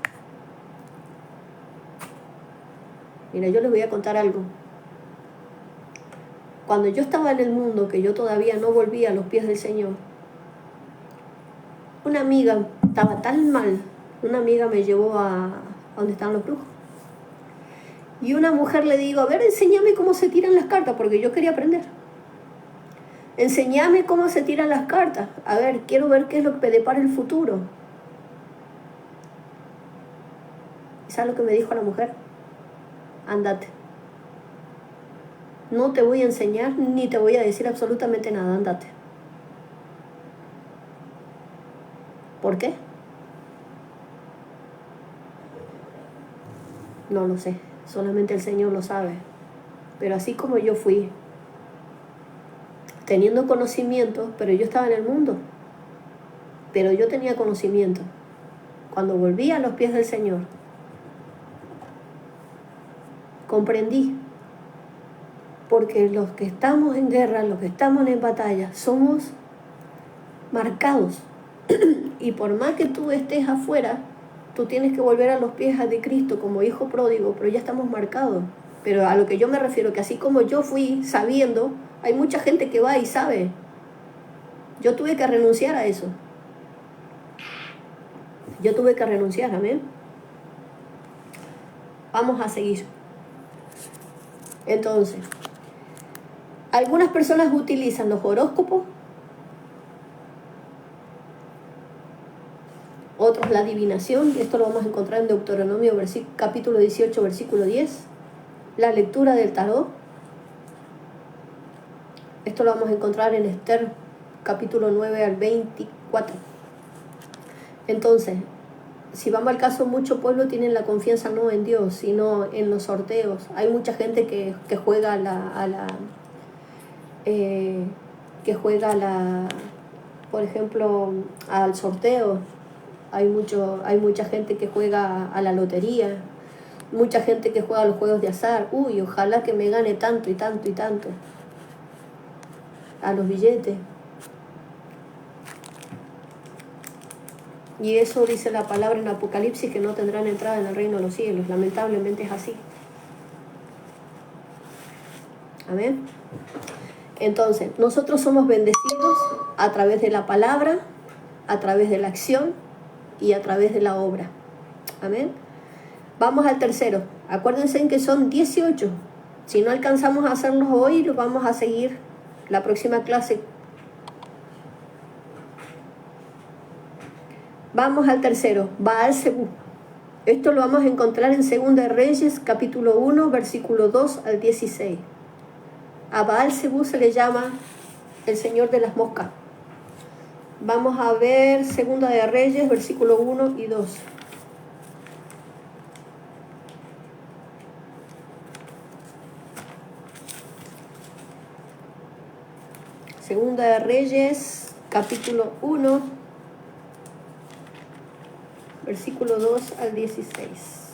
Mira, yo les voy a contar algo. Cuando yo estaba en el mundo, que yo todavía no volvía a los pies del Señor, una amiga estaba tan mal, una amiga me llevó a donde estaban los brujos. Y una mujer le digo, a ver, enséñame cómo se tiran las cartas, porque yo quería aprender. Enséñame cómo se tiran las cartas. A ver, quiero ver qué es lo que me depara el futuro. ¿Y sabes lo que me dijo la mujer? Ándate. No te voy a enseñar ni te voy a decir absolutamente nada, ándate. ¿Por qué? No lo sé, solamente el Señor lo sabe. Pero así como yo fui, teniendo conocimiento, pero yo estaba en el mundo, pero yo tenía conocimiento. Cuando volví a los pies del Señor, comprendí, porque los que estamos en guerra, los que estamos en batalla, somos marcados. Y por más que tú estés afuera, tú tienes que volver a los pies de Cristo como hijo pródigo, pero ya estamos marcados. Pero a lo que yo me refiero, que así como yo fui sabiendo, hay mucha gente que va y sabe. Yo tuve que renunciar a eso. Yo tuve que renunciar, amén. Vamos a seguir. Entonces, algunas personas utilizan los horóscopos, otros la adivinación, esto lo vamos a encontrar en Deuteronomio capítulo 18, versículo 10, la lectura del tarot, esto lo vamos a encontrar en Esther capítulo 9 al 24. Entonces, si vamos al caso, mucho pueblo tienen la confianza no en Dios, sino en los sorteos. Hay mucha gente que juega por ejemplo, al sorteo. Hay mucha gente que juega a la lotería, mucha gente que juega a los juegos de azar. Uy, ojalá que me gane tanto y tanto y tanto. A los billetes. Y eso dice la palabra en Apocalipsis, que no tendrán entrada en el reino de los cielos. Lamentablemente es así. Amén. Entonces, nosotros somos bendecidos a través de la palabra, a través de la acción y a través de la obra. Amén. Vamos al tercero. Acuérdense en que son 18. Si no alcanzamos a hacerlos hoy, los vamos a seguir la próxima clase. Vamos al tercero, Baal Zebú. Esto lo vamos a encontrar en 2 de Reyes, capítulo 1, versículo 2 al 16. A Baal Zebú se le llama el señor de las moscas. Vamos a ver 2 de Reyes, versículo 1 y 2. Segunda de Reyes, capítulo 1, versículo 2 al 16.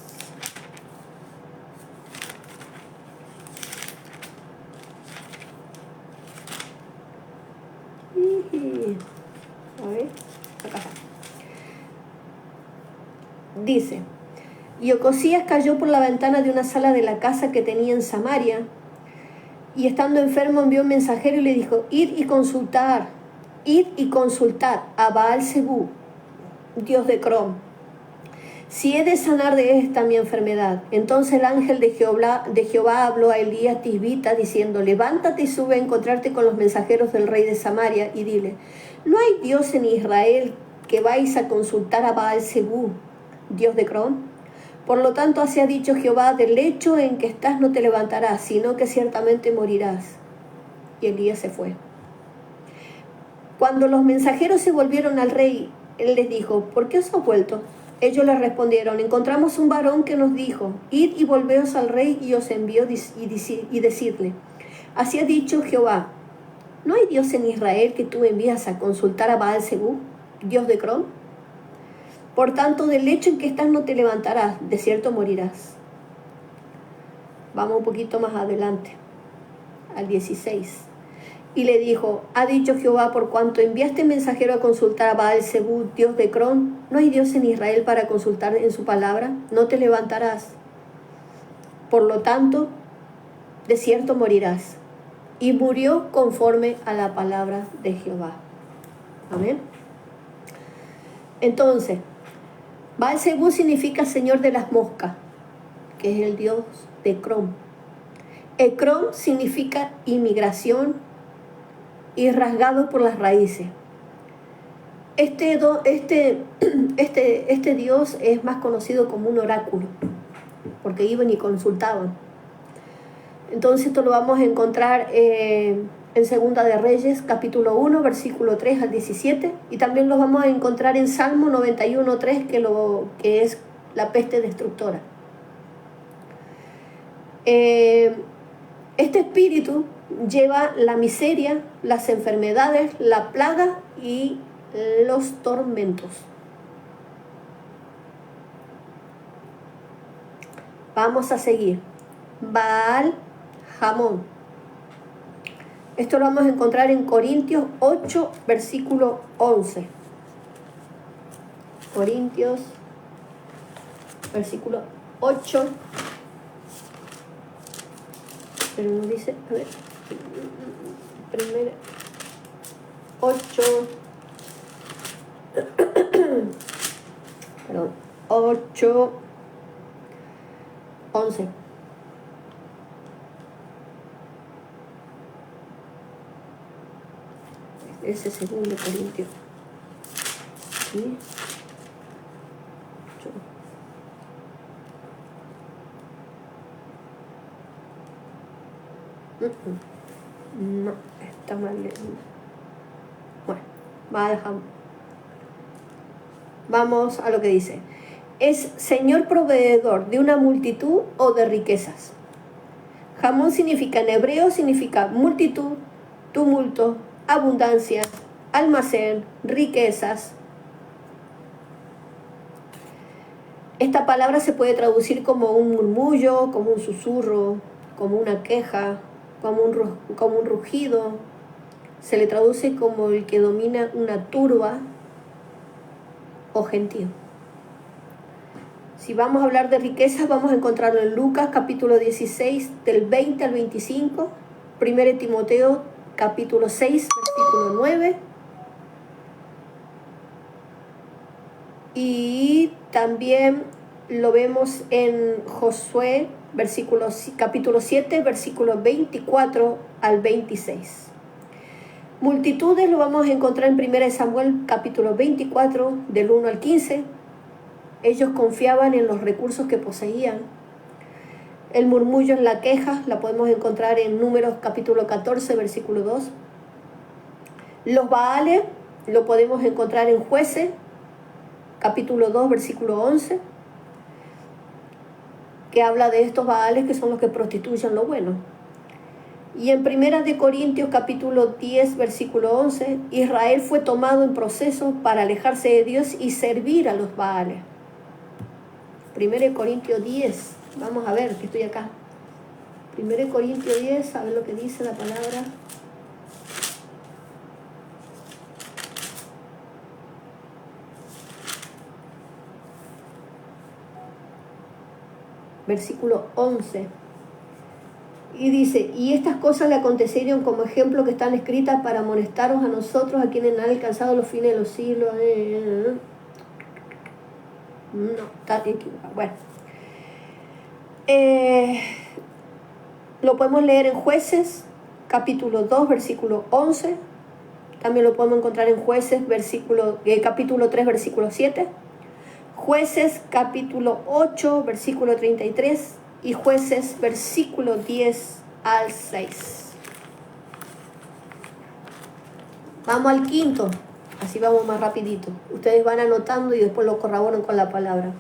A ver, acá está. Dice: y Ocosías cayó por la ventana de una sala de la casa que tenía en Samaria, y estando enfermo envió un mensajero y le dijo: id y consultad a Baal Zebú, dios de Crom, si he de sanar de esta mi enfermedad. Entonces el ángel de Jehová habló a Elías Tisbita diciendo: levántate y sube a encontrarte con los mensajeros del rey de Samaria y dile: ¿no hay Dios en Israel que vais a consultar a Baal Zebú, dios de Crom? Por lo tanto, así ha dicho Jehová: del lecho en que estás no te levantarás, sino que ciertamente morirás. Y Elías se fue. Cuando los mensajeros se volvieron al rey, él les dijo: ¿por qué os has vuelto? Ellos le respondieron: encontramos un varón que nos dijo: id y volveos al rey, y os envió y decidle: así ha dicho Jehová: ¿no hay Dios en Israel que tú envías a consultar a Baal Zebú, dios de Crom? Por tanto, del lecho en que estás no te levantarás, de cierto morirás. Vamos un poquito más adelante, al 16. Y le dijo: ha dicho Jehová: por cuanto enviaste mensajero a consultar a Baal Zebú, dios de Crom, ¿no hay Dios en Israel para consultar en su palabra? No te levantarás. Por lo tanto, de cierto morirás. Y murió conforme a la palabra de Jehová. Amén. Entonces, Baal Zebú significa señor de las moscas, que es el dios de Crom. El Crom significa inmigración y rasgado por las raíces. Este Dios es más conocido como un oráculo, porque iban y consultaban. Entonces esto lo vamos a encontrar en 2 de Reyes, capítulo 1, versículo 3 al 17, y también lo vamos a encontrar en Salmo 91, 3, que es la peste destructora. Este espíritu lleva la miseria, las enfermedades, la plaga y los tormentos. Vamos a seguir. Baal Hamón. Esto lo vamos a encontrar en Corintios 8, versículo 11. Corintios versículo 8. Pero no dice, a ver, primero 8, perdón, 8, 11. Ese segundo Corintios. ¿Sí? 8. No, está mal. Bueno, vamos a lo que dice. Es Señor proveedor de una multitud o de riquezas. Jamón significa, en hebreo significa multitud, tumulto, abundancia, almacén, riquezas. Esta palabra se puede traducir como un murmullo, como un susurro, como una queja, como un rugido. Se le traduce como el que domina una turba o gentío. Si vamos a hablar de riquezas, vamos a encontrarlo en Lucas capítulo 16, del 20 al 25, 1 Timoteo capítulo 6, versículo 9, y también lo vemos en Josué capítulo 7, versículo 24 al 26. Multitudes lo vamos a encontrar en 1 Samuel capítulo 24, del 1 al 15. Ellos confiaban en los recursos que poseían. El murmullo en la queja la podemos encontrar en Números capítulo 14, versículo 2. Los Baales lo podemos encontrar en Jueces capítulo 2, versículo 11, que habla de estos Baales que son los que prostituyen lo bueno. Y en 1 Corintios capítulo 10, versículo 11, Israel fue tomado en proceso para alejarse de Dios y servir a los Baales. 1 Corintios 10, vamos a ver que estoy acá. 1 Corintios 10, a ver lo que dice la palabra. Versículo 11. Y dice, y estas cosas le acontecieron como ejemplo que están escritas para amonestaros a nosotros, a quienes han alcanzado los fines de los siglos. No, está equivocado. Bueno. Lo podemos leer en Jueces, capítulo 2, versículo 11. También lo podemos encontrar en Jueces, capítulo 3, versículo 7. Jueces, capítulo 8, versículo 33. Y Jueces, versículo 10 al 6. Vamos al quinto, así vamos más rapidito. Ustedes van anotando y después lo corroboran con la palabra.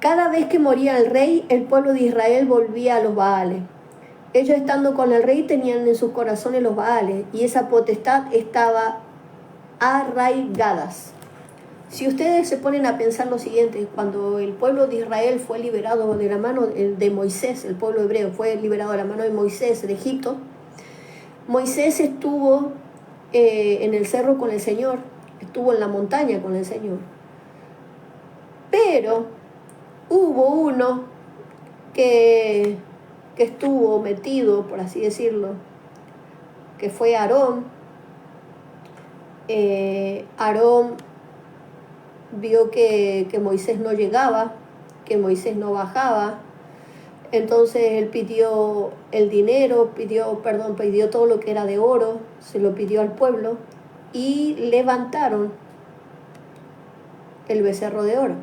Cada vez que moría el rey, el pueblo de Israel volvía a los Baales. Ellos, estando con el rey, tenían en sus corazones los Baales, y esa potestad estaba arraigadas. Si ustedes se ponen a pensar lo siguiente, cuando el pueblo de Israel fue liberado de la mano de Moisés, el pueblo hebreo fue liberado de la mano de Moisés de Egipto, Moisés estuvo en el cerro con el Señor, estuvo en la montaña con el Señor. Pero hubo uno que estuvo metido, por así decirlo, que fue Aarón. Aarón vio que Moisés no llegaba, que Moisés no bajaba. Entonces él pidió el dinero, pidió todo lo que era de oro, se lo pidió al pueblo y levantaron el becerro de oro.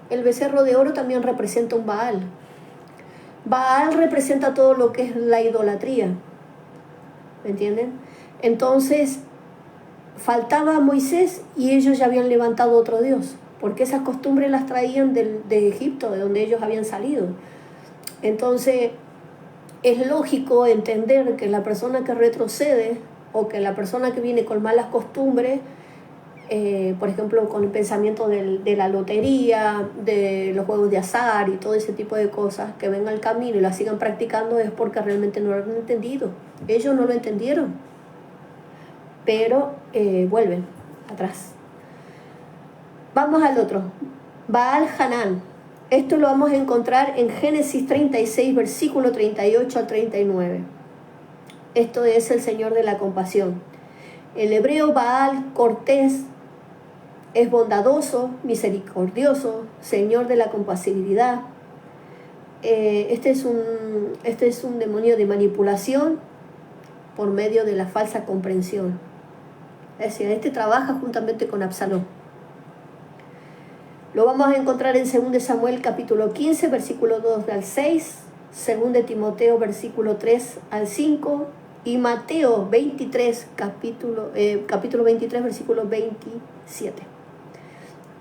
El becerro de oro también representa un Baal. Baal representa todo lo que es la idolatría. ¿Me entienden? Entonces faltaba a Moisés y ellos ya habían levantado otro dios, porque esas costumbres las traían de Egipto, de donde ellos habían salido. Entonces es lógico entender que la persona que retrocede o que la persona que viene con malas costumbres, por ejemplo con el pensamiento de la lotería, de los juegos de azar y todo ese tipo de cosas, que vengan al camino y la sigan practicando, es porque realmente no lo han entendido. Ellos no lo entendieron, pero vuelven atrás. Vamos al otro. Baal Hanán. Esto lo vamos a encontrar en Génesis 36, versículo 38 al 39. Esto es el Señor de la compasión. El hebreo Baal cortés es bondadoso, misericordioso, Señor de la compasividad. Este es un demonio de manipulación por medio de la falsa comprensión. Es decir, este trabaja juntamente con Absalón. Lo vamos a encontrar en 2 Samuel capítulo 15, versículo 2 al 6, 2 Timoteo versículo 3 al 5 y Mateo 23, capítulo 23, versículo 27.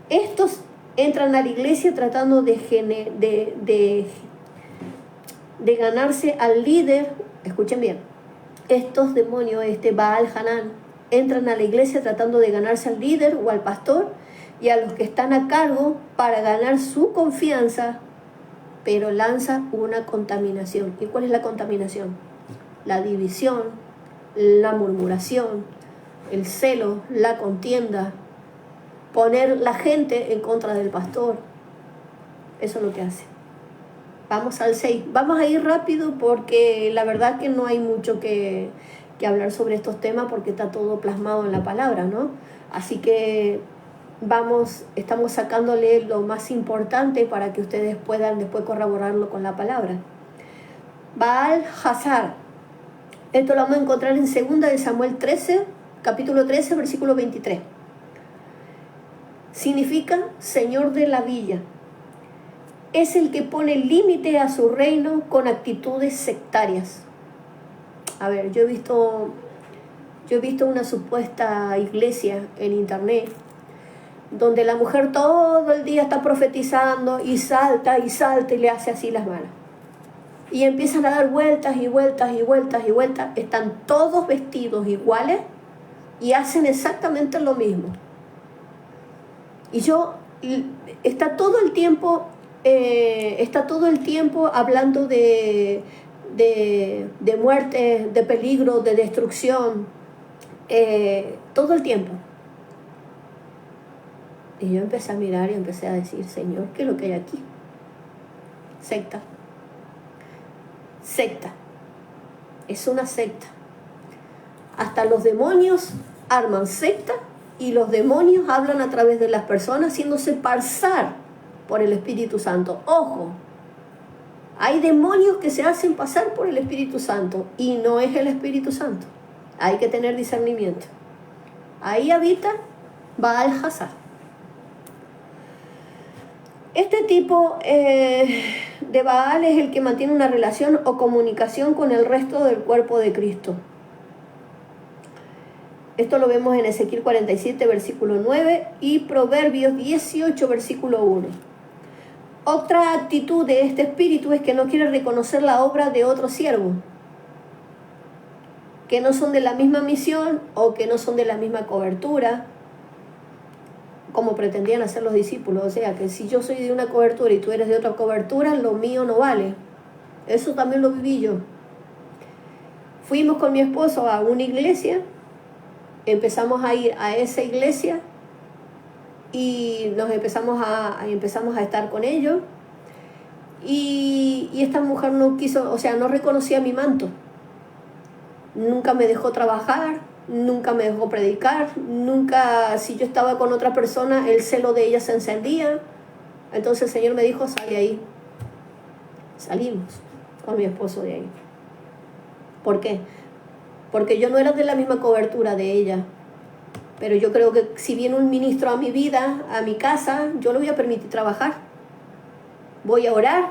Estos entran a la iglesia tratando de ganarse al líder. Escuchen bien, estos demonios, Baal Hanán, entran a la iglesia tratando de ganarse al líder o al pastor y a los que están a cargo para ganar su confianza, pero lanza una contaminación. ¿Y cuál es la contaminación? La división, la murmuración, el celo, la contienda, poner la gente en contra del pastor. Eso es lo que hace. Vamos al 6. Vamos a ir rápido porque la verdad que no hay mucho que hablar sobre estos temas porque está todo plasmado en la palabra, ¿no? Así que estamos sacándole lo más importante para que ustedes puedan después corroborarlo con la palabra. Baal Hazar. Esto lo vamos a encontrar en 2 Samuel 13, capítulo 13, versículo 23. Significa Señor de la villa. Es el que pone límite a su reino con actitudes sectarias. A ver, yo he visto una supuesta iglesia en internet donde la mujer todo el día está profetizando y salta y le hace así las manos. Y empiezan a dar vueltas y vueltas y vueltas y vueltas. Están todos vestidos iguales y hacen exactamente lo mismo. Y está todo el tiempo hablando de muerte, de peligro, de destrucción, todo el tiempo. Y yo empecé a mirar y empecé a decir, Señor, ¿qué es lo que hay aquí? Secta. Es una secta. Hasta los demonios arman secta y los demonios hablan a través de las personas haciéndose pasar por el Espíritu Santo. Ojo, hay demonios que se hacen pasar por el Espíritu Santo y no es el Espíritu Santo. Hay que tener discernimiento. Ahí habita Baal Hazar. Este tipo de Baal es el que mantiene una relación o comunicación con el resto del cuerpo de Cristo. Esto lo vemos en Ezequiel 47, versículo 9 y Proverbios 18, versículo 1. Otra actitud de este espíritu es que no quiere reconocer la obra de otro siervo, que no son de la misma misión o que no son de la misma cobertura, como pretendían hacer los discípulos. O sea, que si yo soy de una cobertura y tú eres de otra cobertura, lo mío no vale. Eso también lo viví yo. Fuimos con mi esposo a una iglesia, empezamos a ir a esa iglesia y empezamos a estar con ellos y esta mujer no quiso, o sea, no reconocía mi manto. Nunca me dejó trabajar, nunca me dejó predicar, nunca, si yo estaba con otra persona, el celo de ella se encendía. Entonces el Señor me dijo, sal de ahí. Salimos con mi esposo de ahí. ¿Por qué? Porque yo no era de la misma cobertura de ella. Pero yo creo que si viene un ministro a mi vida, a mi casa, yo le voy a permitir trabajar. Voy a orar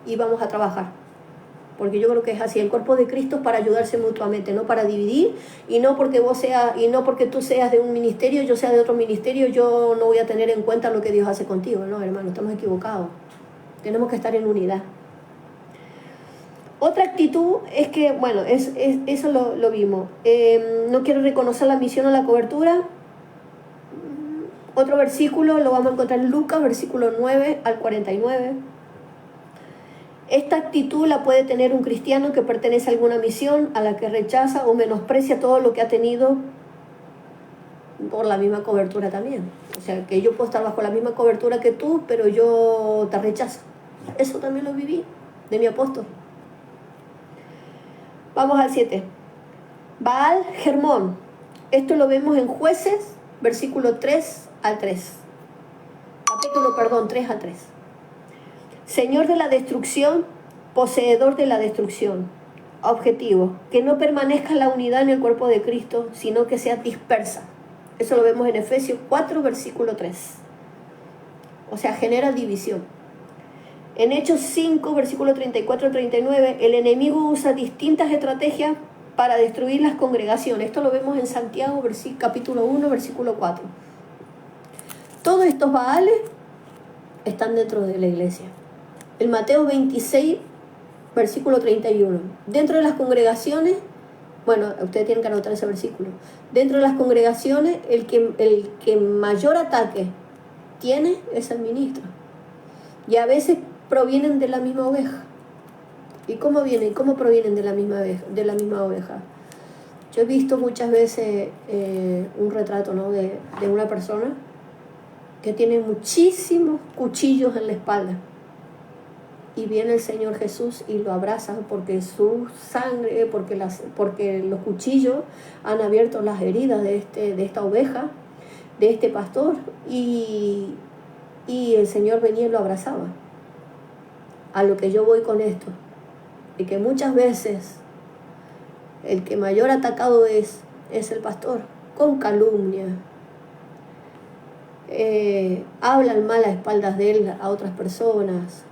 y vamos a trabajar. Porque yo creo que es así, el cuerpo de Cristo es para ayudarse mutuamente, no para dividir, y no porque tú seas de un ministerio, yo sea de otro ministerio, yo no voy a tener en cuenta lo que Dios hace contigo. No, hermano, estamos equivocados. Tenemos que estar en unidad. Otra actitud es que, bueno, eso lo vimos. No quiero reconocer la misión o la cobertura. Otro versículo lo vamos a encontrar en Lucas, versículo 9 al 49. Esta actitud la puede tener un cristiano que pertenece a alguna misión, a la que rechaza o menosprecia todo lo que ha tenido por la misma cobertura también. O sea, que yo puedo estar bajo la misma cobertura que tú, pero yo te rechazo. Eso también lo viví de mi apóstol. Vamos al 7. Baal Hermón. Esto lo vemos en Jueces, versículo 3 al 3. Capítulo, 3 al 3. Señor de la destrucción, poseedor de la destrucción. Objetivo, que no permanezca la unidad en el cuerpo de Cristo, sino que sea dispersa. Eso lo vemos en Efesios 4, versículo 3. O sea, genera división. En Hechos 5, versículo 34-39, el enemigo usa distintas estrategias para destruir las congregaciones. Esto lo vemos en Santiago, capítulo 1, versículo 4. Todos estos baales están dentro de la iglesia. En Mateo 26, versículo 31. Dentro de las congregaciones, bueno, ustedes tienen que anotar ese versículo. Dentro de las congregaciones, el que mayor ataque tiene es el ministro. Y a veces provienen de la misma oveja. ¿Y cómo vienen? ¿Cómo provienen de la misma oveja? Yo he visto muchas veces un retrato, ¿no?, de una persona que tiene muchísimos cuchillos en la espalda. Y viene el Señor Jesús y lo abraza porque su sangre, porque los cuchillos han abierto las heridas de esta oveja, de este pastor, y el Señor venía y lo abrazaba. A lo que yo voy con esto, y que muchas veces el que mayor atacado es el pastor, con calumnia. Hablan mal a espaldas de él a otras personas,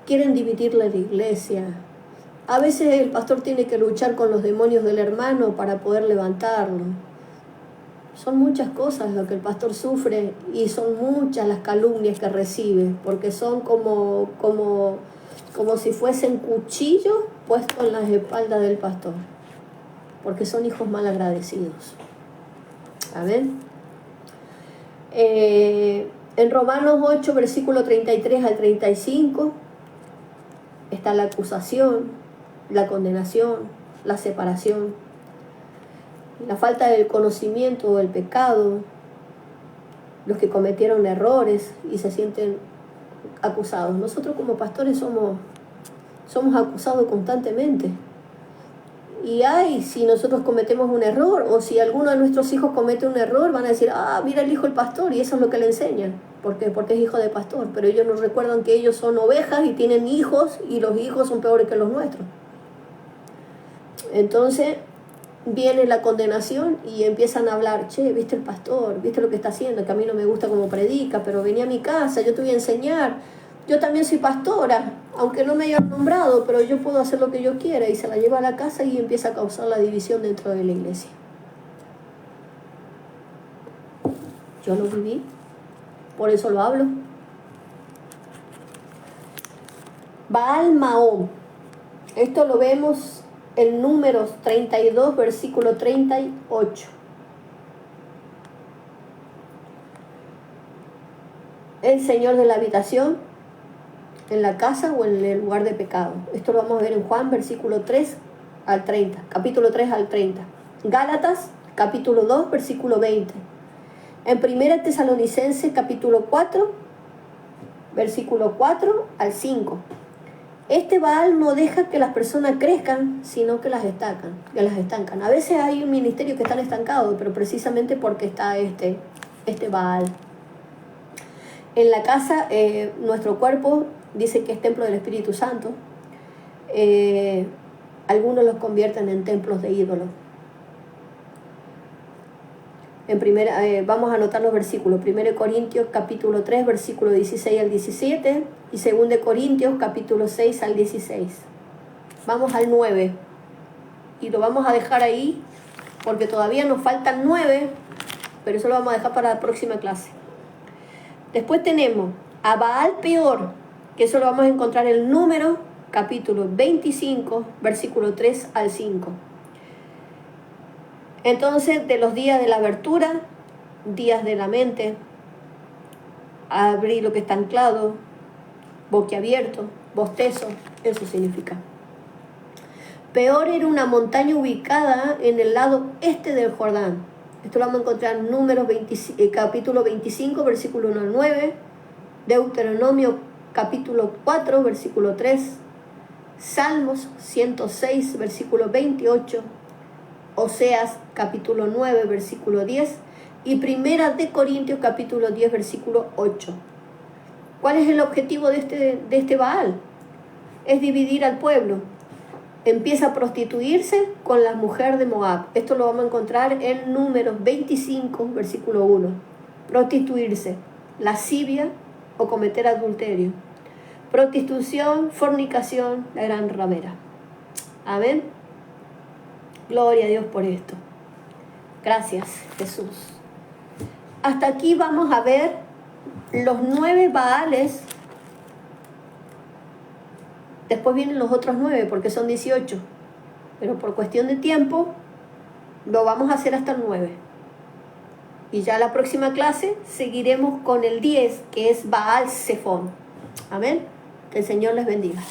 quieren dividirle la iglesia. A veces el pastor tiene que luchar con los demonios del hermano para poder levantarlo. Son muchas cosas lo que el pastor sufre, y son muchas las calumnias que recibe, porque son como si fuesen cuchillos puestos en las espaldas del pastor, porque son hijos mal agradecidos. Amén. En Romanos 8, versículo 33 al 35, está la acusación, la condenación, la separación, la falta del conocimiento del pecado, los que cometieron errores y se sienten acusados. Nosotros como pastores somos acusados constantemente. Y si nosotros cometemos un error, o si alguno de nuestros hijos comete un error, van a decir, mira el hijo del pastor, y eso es lo que le enseñan, porque es hijo de pastor. Pero ellos no recuerdan que ellos son ovejas y tienen hijos, y los hijos son peores que los nuestros. Entonces viene la condenación y empiezan a hablar, viste el pastor, viste lo que está haciendo, que a mí no me gusta cómo predica, pero venía a mi casa, yo te voy a enseñar. Yo también soy pastora, aunque no me hayan nombrado, pero yo puedo hacer lo que yo quiera, y se la lleva a la casa y empieza a causar la división dentro de la iglesia. Yo lo viví, por eso lo hablo. Baal Mahón. Esto lo vemos en Números 32, versículo 38. El Señor de la habitación, en la casa o en el lugar de pecado. Esto lo vamos a ver en Juan, versículo 3 al 30, capítulo 3 al 30. Gálatas, capítulo 2, versículo 20. En 1 Tesalonicenses, capítulo 4, versículo 4 al 5. Este Baal no deja que las personas crezcan, sino que las estancan. A veces hay un ministerio que están estancados, pero precisamente porque está este Baal. En la casa, nuestro cuerpo dice que es templo del Espíritu Santo. Algunos los convierten en templos de ídolos. Vamos a anotar los versículos. 1 Corintios capítulo 3, versículo 16 al 17, y 2 Corintios capítulo 6 al 16. Vamos al 9, y lo vamos a dejar ahí porque todavía nos faltan 9, pero eso lo vamos a dejar para la próxima clase. Después tenemos a Baal Peor, que eso lo vamos a encontrar en Números capítulo 25, versículo 3 al 5. Entonces, de los días de la abertura, días de la mente, abrir lo que está anclado, boquiabierto, bostezo, eso significa. Peor era una montaña ubicada en el lado este del Jordán. Esto lo vamos a encontrar en Números capítulo 25, versículo 1 al 9, Deuteronomio capítulo 4, versículo 3, Salmos 106, versículo 28, Oseas capítulo 9, versículo 10 y Primera de Corintios capítulo 10, versículo 8. ¿Cuál es el objetivo de este Baal? Es dividir al pueblo. Empieza a prostituirse con la mujer de Moab. Esto lo vamos a encontrar en Números 25, versículo 1. Prostituirse, lascivia o cometer adulterio. Prostitución, fornicación, la gran ramera. Amén. Gloria a Dios por esto. Gracias, Jesús. Hasta aquí vamos a ver los 9 Baales. Después vienen los otros 9 porque son 18. Pero por cuestión de tiempo lo vamos a hacer hasta el 9. Y ya la próxima clase seguiremos con el 10, que es Baal Zephón. Amén. Que el Señor les bendiga.